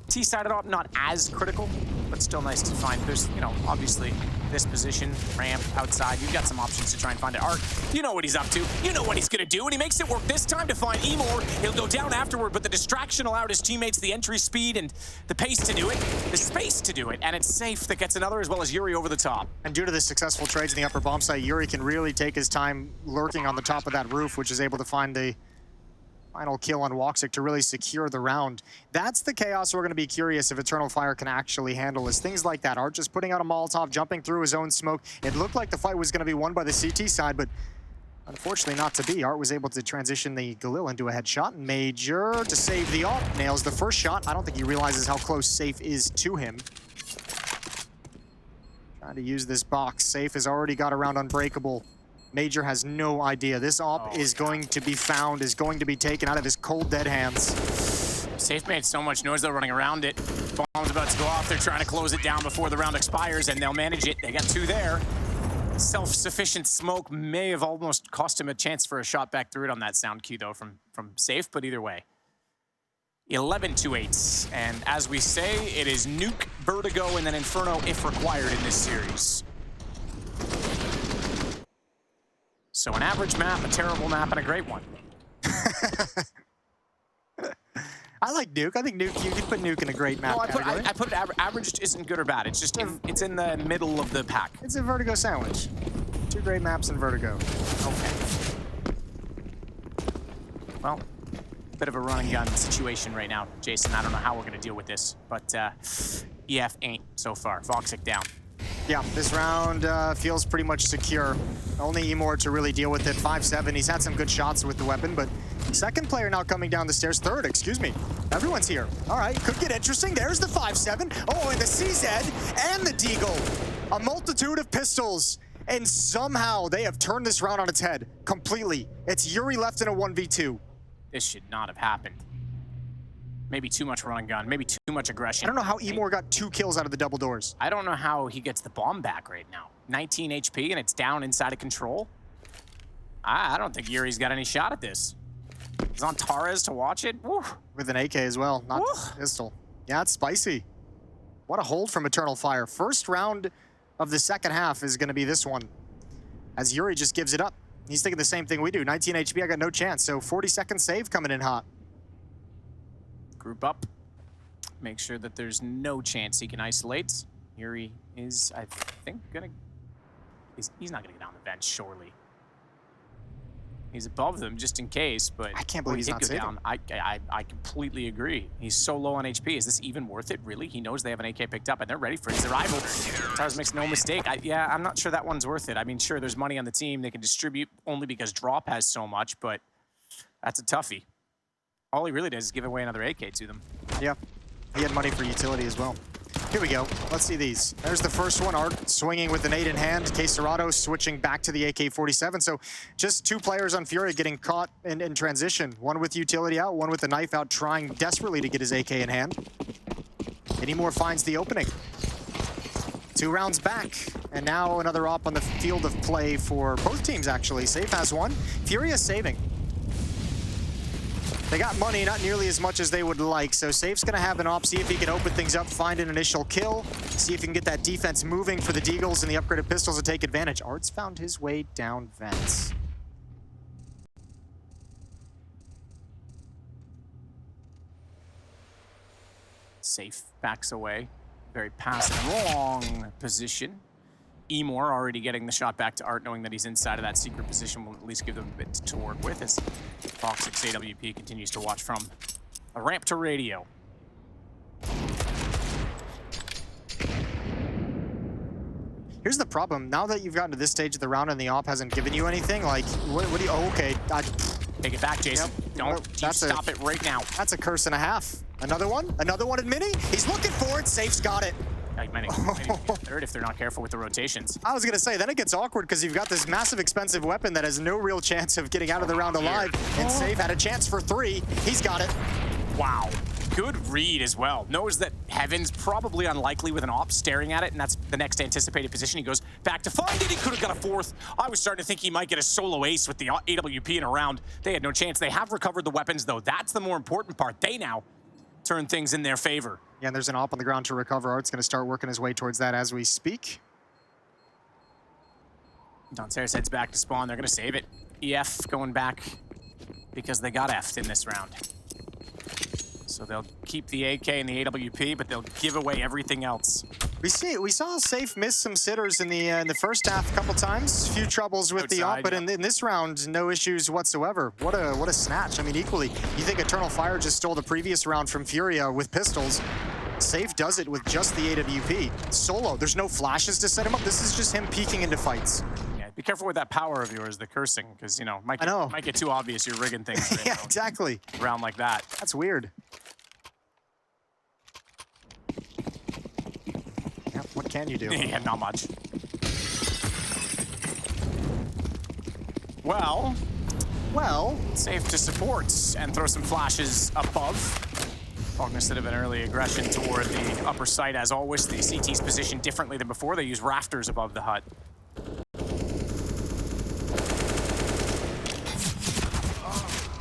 A: T-sided op, not as critical, but still nice to find. There's, you know, obviously this position, ramp, outside. You've got some options to try and find it. Art, you know what he's up to. You know what he's gonna do, and he makes it work this time to find Emor. He'll go down afterward, but the distraction allowed his teammates the entry speed and the pace to do it, the space to do it, and it's Safe that gets another as well as Yuri over the top.
B: And due to the successful trades in the upper bomb site, Yuri can really take his time lurking on the top of that roof, which is able to find the final kill on Woxic to really secure the round. That's the chaos we're going to be curious if Eternal Fire can actually handle, is things like that. Art just putting out a Molotov, jumping through his own smoke. It looked like the fight was going to be won by the CT side, but unfortunately not to be. Art was able to transition the Galil into a headshot. Major to save the AWP, nails the first shot. I don't think he realizes how close Safe is to him. Trying to use this box. Safe has already got around Unbreakable. Major has no idea. This AWP is going to be found, is going to be taken out of his cold, dead hands.
A: Safe made so much noise, they're running around it. Bomb's about to go off. They're trying to close it down before the round expires, and they'll manage it. They got 2 there. Self-sufficient smoke may have almost cost him a chance for a shot back through it on that sound cue, though, from Safe, but either way. 11-8, and as we say, it is Nuke, Vertigo, and then Inferno if required in this series. So an average map, a terrible map, and a great one.
B: I like Nuke. I think Nuke, you can put Nuke in a great map
A: Well,
B: category.
A: I put it average isn't good or bad. It's just it's in the middle of the pack.
B: It's a Vertigo sandwich. 2 great maps in Vertigo.
A: Okay. Well, bit of a run and gun situation right now, Jason. I don't know how we're going to deal with this, but EF ain't so far. Voxic down.
B: Yeah, this round feels pretty much secure. Only Emor to really deal with it. 5-7. He's had some good shots with the weapon, but second player now coming down the stairs. Third, excuse me. Everyone's here. All right, could get interesting. There's the 5-7. Oh, and the CZ and the Deagle. A multitude of pistols. And somehow they have turned this round on its head completely. It's Yuri left in a 1v2.
A: This should not have happened. Maybe too much run and gun. Maybe too much aggression.
B: I don't know how Emor got 2 kills out of the double doors.
A: I don't know how he gets the bomb back right now. 19 HP and it's down inside of control. I don't think Yuri's got any shot at this. He's on Taras to watch it. Woo.
B: With an AK as well, not pistol. Yeah, it's spicy. What a hold from Eternal Fire. First round of the second half is going to be this one. As Yuri just gives it up. He's thinking the same thing we do. 19 HP, I got no chance. So 40-second save coming in hot.
A: Group up. Make sure that there's no chance he can isolate. Yuri is, I think, gonna... He's not gonna get on the bench, surely. He's above them just in case, but...
B: I can't believe he's not saving.
A: I completely agree. He's so low on HP. Is this even worth it, really? He knows they have an AK picked up, and they're ready for his arrival. Tars makes no mistake. Yeah, I'm not sure that one's worth it. I mean, sure, there's money on the team. They can distribute only because Drop has so much, but that's a toughie. All he really does is give away another AK to them.
B: Yeah, he had money for utility as well. Here we go. Let's see these. There's the first one. Art swinging with the nade in hand. K-Serrato switching back to the AK-47. So just 2 players on FURIA getting caught in transition. One with utility out, one with the knife out, trying desperately to get his AK in hand. Anymore finds the opening. 2 rounds back. And now another op on the field of play for both teams, actually. Safe has one. FURIA saving. They got money, not nearly as much as they would like, so Safe's gonna have an op, see if he can open things up, find an initial kill, see if he can get that defense moving for the Deagles and the upgraded pistols to take advantage. Art's found his way down vents.
A: Safe backs away. Very passive, wrong position. Emor already getting the shot back to Art, knowing that he's inside of that secret position will at least give them a bit to work with as Voxic AWP continues to watch from a ramp to radio.
B: Here's the problem. Now that you've gotten to this stage of the round and the op hasn't given you anything, like, what do you... Oh, okay.
A: Take it back, Jason.
B: Yep.
A: Don't stop it right now.
B: That's a curse and a half. Another one? Another one in mini? He's looking for it. Safe's got it.
A: Might third if they're not careful with the rotations.
B: I was going to say, then it gets awkward because you've got this massive expensive weapon that has no real chance of getting out of the round alive. And Safe had a chance for 3. He's got it.
A: Wow. Good read as well. Knows that Heaven's probably unlikely with an op staring at it, and that's the next anticipated position. He goes back to find it. He could have got a 4th. I was starting to think he might get a solo ace with the AWP in a round. They had no chance. They have recovered the weapons, though. That's the more important part. They now turn things in their favor.
B: Yeah, and there's an op on the ground to recover. Art's going to start working his way towards that as we speak.
A: Donceres heads back to spawn. They're going to save it. EF going back because they got F'd in this round. So they'll keep the AK and the AWP, but they'll give away everything else.
B: We saw Safe miss some sitters in the first half a couple times. A few troubles with the op, but in this round, no issues whatsoever. What a snatch. I mean, equally, you think Eternal Fire just stole the previous round from FURIA with pistols. Safe does it with just the AWP. Solo, there's no flashes to set him up. This is just him peeking into fights.
A: Yeah, be careful with that power of yours, the cursing, because, you know, might get too obvious you're rigging things. Right
B: yeah, exactly.
A: Around like that.
B: That's weird. Yeah, what can you do?
A: Yeah, not much. Well, Safe to support and throw some flashes above. Cognizant of an early aggression toward the upper site. As always, the CT's positioned differently than before. They use rafters above the hut.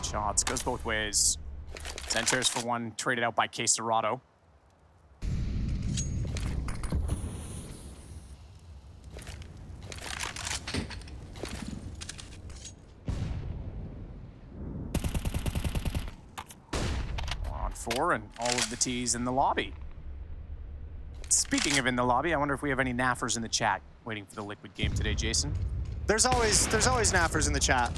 A: Shots goes both ways. Centers for one, traded out by K-Serrato. 4 and all of the T's in the lobby. Speaking of in the lobby, I wonder if we have any naffers in the chat waiting for the Liquid game today, Jason.
B: There's always naffers in the chat.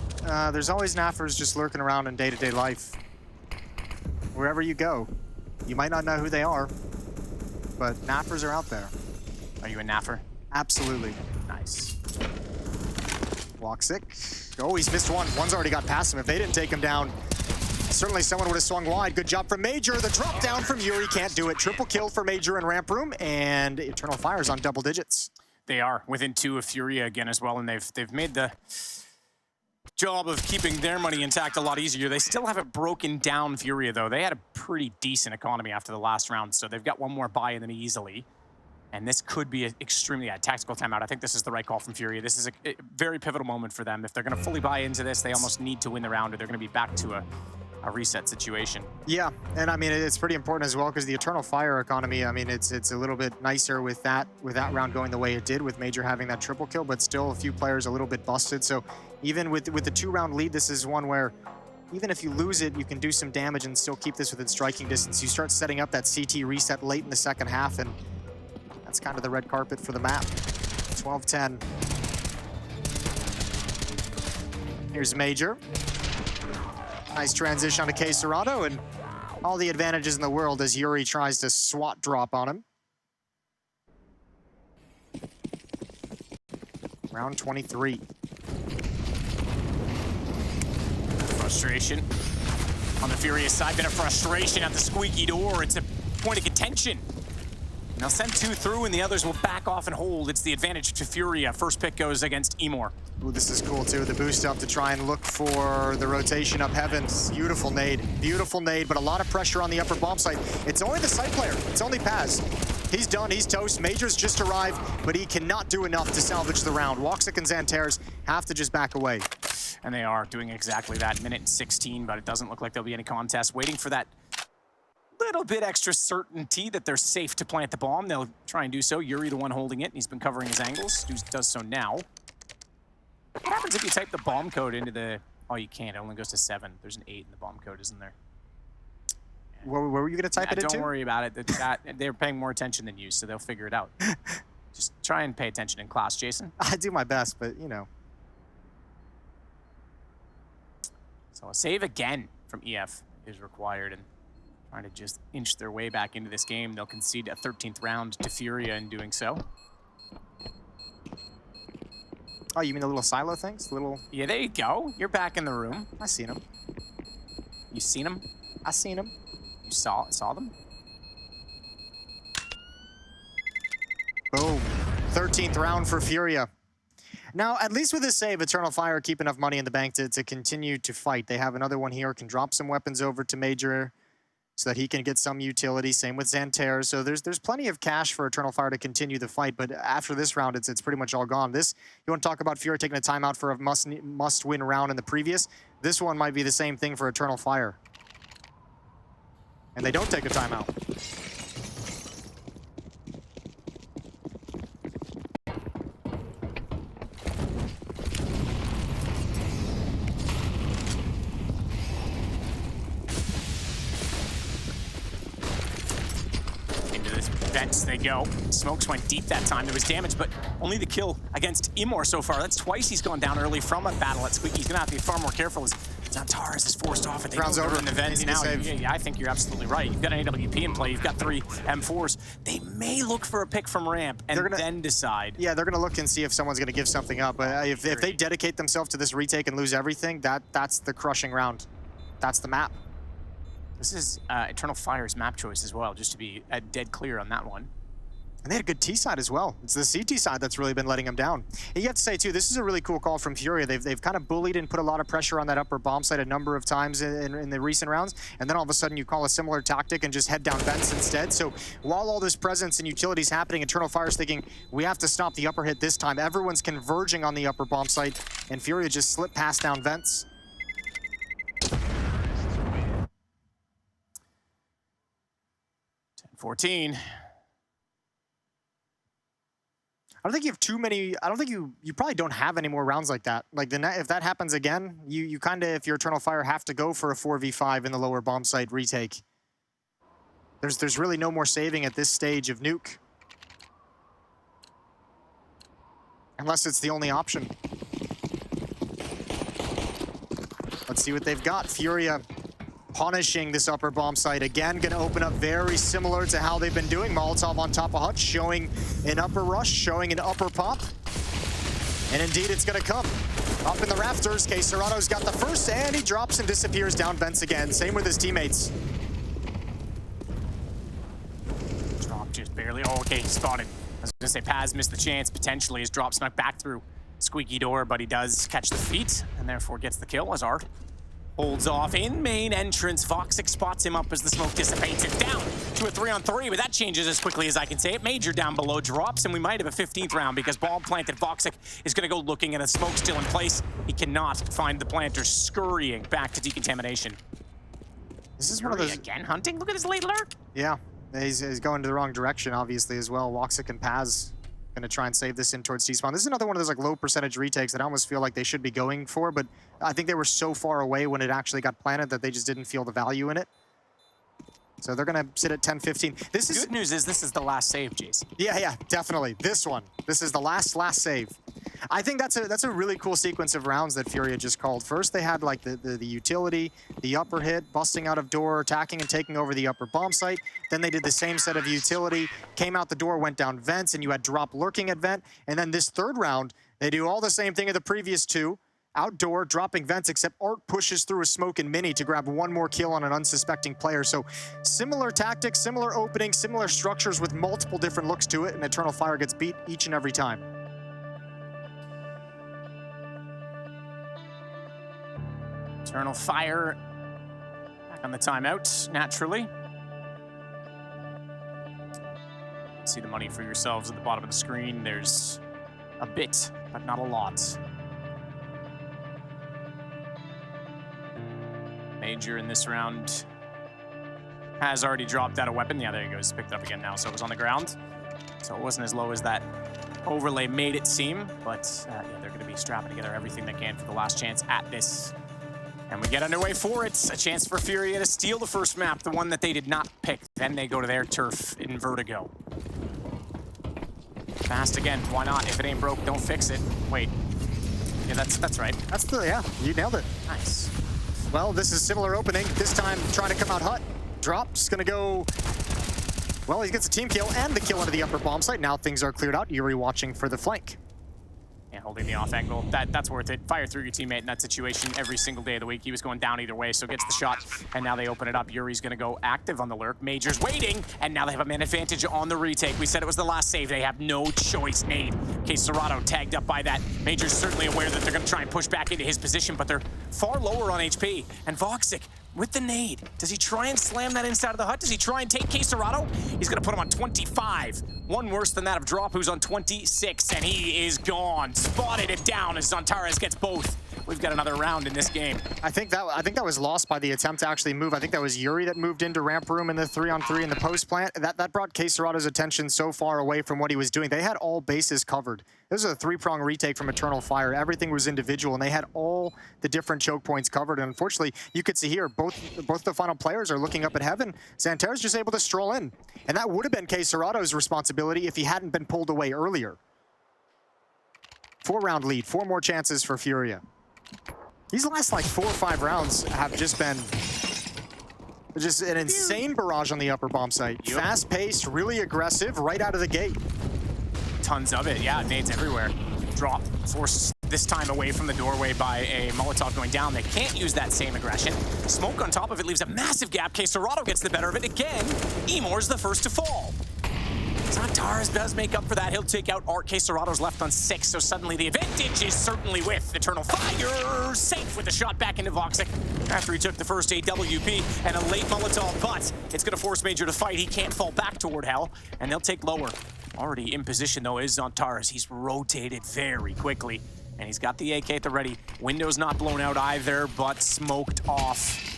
B: There's always naffers just lurking around in day-to-day life. Wherever you go, you might not know who they are, but naffers are out there.
A: Are you a naffer?
B: Absolutely.
A: Nice.
B: Woxic. Oh, he's missed one. One's already got past him. If they didn't take him down, certainly someone would have swung wide. Good job from Major. The drop down from Yuri can't do it. Triple kill for Major in ramp room, and Eternal Fire's on double digits.
A: They are within 2 of FURIA again as well, and they've made the job of keeping their money intact a lot easier. They still haven't broken down FURIA though. They had a pretty decent economy after the last round, so they've got one more buy in them easily. And this could be an extremely tactical timeout. I think this is the right call from FURIA. This is a very pivotal moment for them. If they're going to fully buy into this, they almost need to win the round, or they're going to be back to a reset situation.
B: Yeah, and I mean, it's pretty important as well because the Eternal Fire economy, I mean, it's a little bit nicer with that round going the way it did, with Major having that triple kill, but still a few players a little bit busted. So even with the 2-round lead, this is one where even if you lose it, you can do some damage and still keep this within striking distance. You start setting up that CT reset late in the second half, and that's kind of the red carpet for the map. 12-10. Here's Major. Nice transition onto K Serrano, and all the advantages in the world as Yuri tries to SWAT drop on him. Round 23.
A: Frustration on the Furious side, bit of frustration at the squeaky door. It's a point of contention. And they'll send 2 through, and the others will back off and hold. It's the advantage to FURIA. First pick goes against Emor.
B: Ooh, this is cool too. The boost up to try and look for the rotation up heavens. Beautiful nade, but a lot of pressure on the upper bomb site. It's only the site player. It's only Paz. He's done, he's toast. Major's just arrived, but he cannot do enough to salvage the round. Woxic and Xantares have to just back away.
A: And they are doing exactly that. Minute and 16, but it doesn't look like there'll be any contest. Waiting for that little bit extra certainty that they're safe to plant the bomb. They'll try and do so. Yuri, the one holding it, and he's been covering his angles. Does so now. What happens if you type the bomb code into the... Oh, you can't. It only goes to 7. There's an 8 in the bomb code, isn't there?
B: Where were you going to type it into?
A: Don't worry about it. They're paying more attention than you, so they'll figure it out. Just try and pay attention in class, Jason.
B: I do my best, but, you know.
A: So a save again from EF is required, and trying to just inch their way back into this game. They'll concede a 13th round to FURIA in doing so.
B: Oh, you mean the little silo things?
A: Yeah, there you go. You're back in the room.
B: I seen them.
A: You seen them?
B: I seen them.
A: You saw them?
B: Boom. 13th round for FURIA. Now, at least with this save, Eternal Fire keep enough money in the bank to continue to fight. They have another one here, can drop some weapons over to Major so that he can get some utility. Same with Xantares. So there's plenty of cash for Eternal Fire to continue the fight, but after this round, it's pretty much all gone. This, you want to talk about FURIA taking a timeout for a must-win round in the previous? This one might be the same thing for Eternal Fire. And they don't take a timeout.
A: Vents they go. Smokes went deep that time. There was damage, but only the kill against Emor so far. That's twice he's gone down early from a battle at Squeaky. He's going to have to be far more careful as Xantares is forced off. And they
B: round's over
A: in the vents now. Yeah, I think you're absolutely right. You've got an AWP in play. You've got 3 M4s. They may look for a pick from ramp and then decide.
B: Yeah, they're going to look and see if someone's going to give something up. But if they dedicate themselves to this retake and lose everything, that's the crushing round. That's the map.
A: This is Eternal Fire's map choice as well, just to be dead clear on that one.
B: And they had a good T side as well. It's the CT side that's really been letting them down. And you have to say, too, this is a really cool call from FURIA. They've kind of bullied and put a lot of pressure on that upper bomb site a number of times in the recent rounds. And then all of a sudden you call a similar tactic and just head down vents instead. So while all this presence and utility is happening, Eternal Fire's thinking, we have to stop the upper hit this time. Everyone's converging on the upper bomb site, and FURIA just slipped past down vents.
A: 10-14.
B: I don't think you have too many. I don't think you probably don't have any more rounds like that. Like if that happens again, you kind of, if you're Eternal Fire, have to go for a 4v5 in the lower bomb site retake. There's really no more saving at this stage of Nuke. Unless it's the only option. Let's see what they've got. FURIA punishing this upper bomb site. Again, gonna open up very similar to how they've been doing. Molotov on top of Hutch, showing an upper rush, showing an upper pop. And indeed, it's gonna come. Up in the rafters, KSCERATO's got the first, and he drops and disappears down vents again. Same with his teammates.
A: Drop just barely. Oh, okay, he spotted. I was gonna say Paz missed the chance, potentially. His drop snuck back through squeaky door, but he does catch the feet, and therefore gets the kill as Art holds off in main entrance. Voxic spots him up as the smoke dissipates. It's down to a 3-on-3, but that changes as quickly as I can say it. Major down below drops, and we might have a 15th round because bomb planted. Voxic is going to go looking, and the smoke's still in place. He cannot find the planter, scurrying back to decontamination.
B: This is one of those...
A: Again hunting? Look at his late lurk.
B: Yeah, he's going to the wrong direction, obviously, as well. Voxic and Paz gonna try and save this in towards T-spawn. This is another one of those like low percentage retakes that I almost feel like they should be going for, but I think they were so far away when it actually got planted that they just didn't feel the value in it. So they're gonna sit at 10-15. This is
A: good news is this is the last save, Jace.
B: Yeah, definitely. This one. This is the last save. I think that's a really cool sequence of rounds that FURIA just called. First, they had like the utility, the upper hit, busting out of door, attacking and taking over the upper bomb site. Then they did the same set of utility, came out the door, went down vents, and you had drop lurking at vent. And then this third round, they do all the same thing of the previous two. Outdoor, dropping vents, except Art pushes through a smoke and mini to grab one more kill on an unsuspecting player. So similar tactics, similar openings, similar structures with multiple different looks to it, and Eternal Fire gets beat each and every time.
A: Eternal Fire back on the timeout, naturally. See the money for yourselves at the bottom of the screen. There's a bit, but not a lot. Major in this round has already dropped out a weapon. Yeah, there he goes. Picked it up again now, so it was on the ground. So it wasn't as low as that overlay made it seem, but yeah, they're going to be strapping together everything they can for the last chance at this. And we get underway for it. A chance for FURIA to steal the first map, the one that they did not pick. Then they go to their turf in Vertigo. Fast again. Why not? If it ain't broke, don't fix it. Wait. Yeah, that's right.
B: Yeah, you nailed it.
A: Nice.
B: Well, this is similar opening. This time trying to come out Hut. Drop's gonna go... Well, he gets a team kill and the kill into the upper bomb site. Now things are cleared out. Yuri watching for the flank.
A: Yeah, holding the off angle. That's worth it. Fire through your teammate in that situation every single day of the week. He was going down either way, so gets the shot. And now they open it up. Yuri's going to go active on the lurk. Major's waiting, and now they have a man advantage on the retake. We said it was the last save. They have no choice made. KSCERATO tagged up by that. Major's certainly aware that they're going to try and push back into his position, but they're far lower on HP. And Voxic with the nade. Does he try and slam that inside of the hut? Does he try and take KSCERATO? He's going to put him on 25. One worse than that of Drop, who's on 26, and he is gone. Spotted it down as Zontaras gets both. We've got another round in this game.
B: I think that was lost by the attempt to actually move. I think that was Yuri that moved into ramp room in the 3-on-3 in the post plant. That brought KSCERATO's attention so far away from what he was doing. They had all bases covered. This was a 3-prong retake from Eternal Fire. Everything was individual, and they had all the different choke points covered. And unfortunately, you could see here, both the final players are looking up at heaven. Zontaras just able to stroll in. And that would have been KSCERATO's responsibility if he hadn't been pulled away earlier. 4-round lead, 4 more chances for FURIA. These last like 4 or 5 rounds have just been just an insane barrage on the upper bomb site.
A: Yep.
B: Fast-paced, really aggressive, right out of the gate.
A: Tons of it, yeah, nades everywhere. Drop, forced this time away from the doorway by a Molotov going down. They can't use that same aggression. Smoke on top of it leaves a massive gap. KSCERATO gets the better of it again. Emor's the first to fall. Zontaras does make up for that. He'll take out Art. KSCERATO's left on 6, so suddenly the advantage is certainly with Eternal Fire. Safe with the shot back into Voxic after he took the first AWP and a late Molotov, but it's going to force Major to fight. He can't fall back toward Hell, and they'll take lower. Already in position, though, is Zontaras. He's rotated very quickly, and he's got the AK at the ready. Window's not blown out either, but smoked off.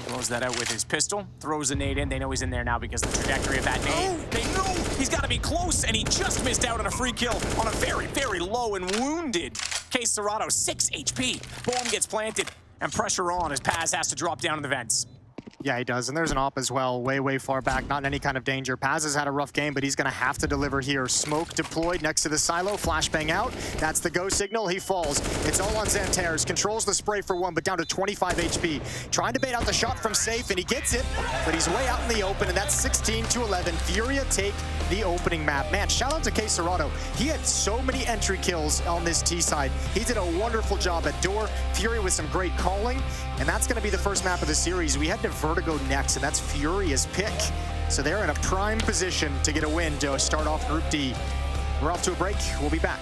A: Blows that out with his pistol, throws a nade in. They know he's in there now because of the trajectory of that nade. They know he's got to be close, and he just missed out on a free kill on a very, very low and wounded KSCERATO. 6 HP. Bomb gets planted, and pressure on as Paz has to drop down in the vents.
B: Yeah, he does. And there's an op as well, way far back, not in any kind of danger. Paz has had a rough game, but he's going to have to deliver here. Smoke deployed next to the silo, flashbang out. That's the go signal. He falls. It's all on Xantares. Controls the spray for one, but down to 25 HP. Trying to bait out the shot from safe, and he gets it, but he's way out in the open, and that's 16 to 11. Furia take the opening map. Man, shout out to K Serrato. He had so many entry kills on this T side. He did a wonderful job at door. Furia with some great calling, and that's going to be the first map of the series. We head to Vertigo next, and that's Furia's pick. So they're in a prime position to get a win to start off Group D. We're off to a break. We'll be back.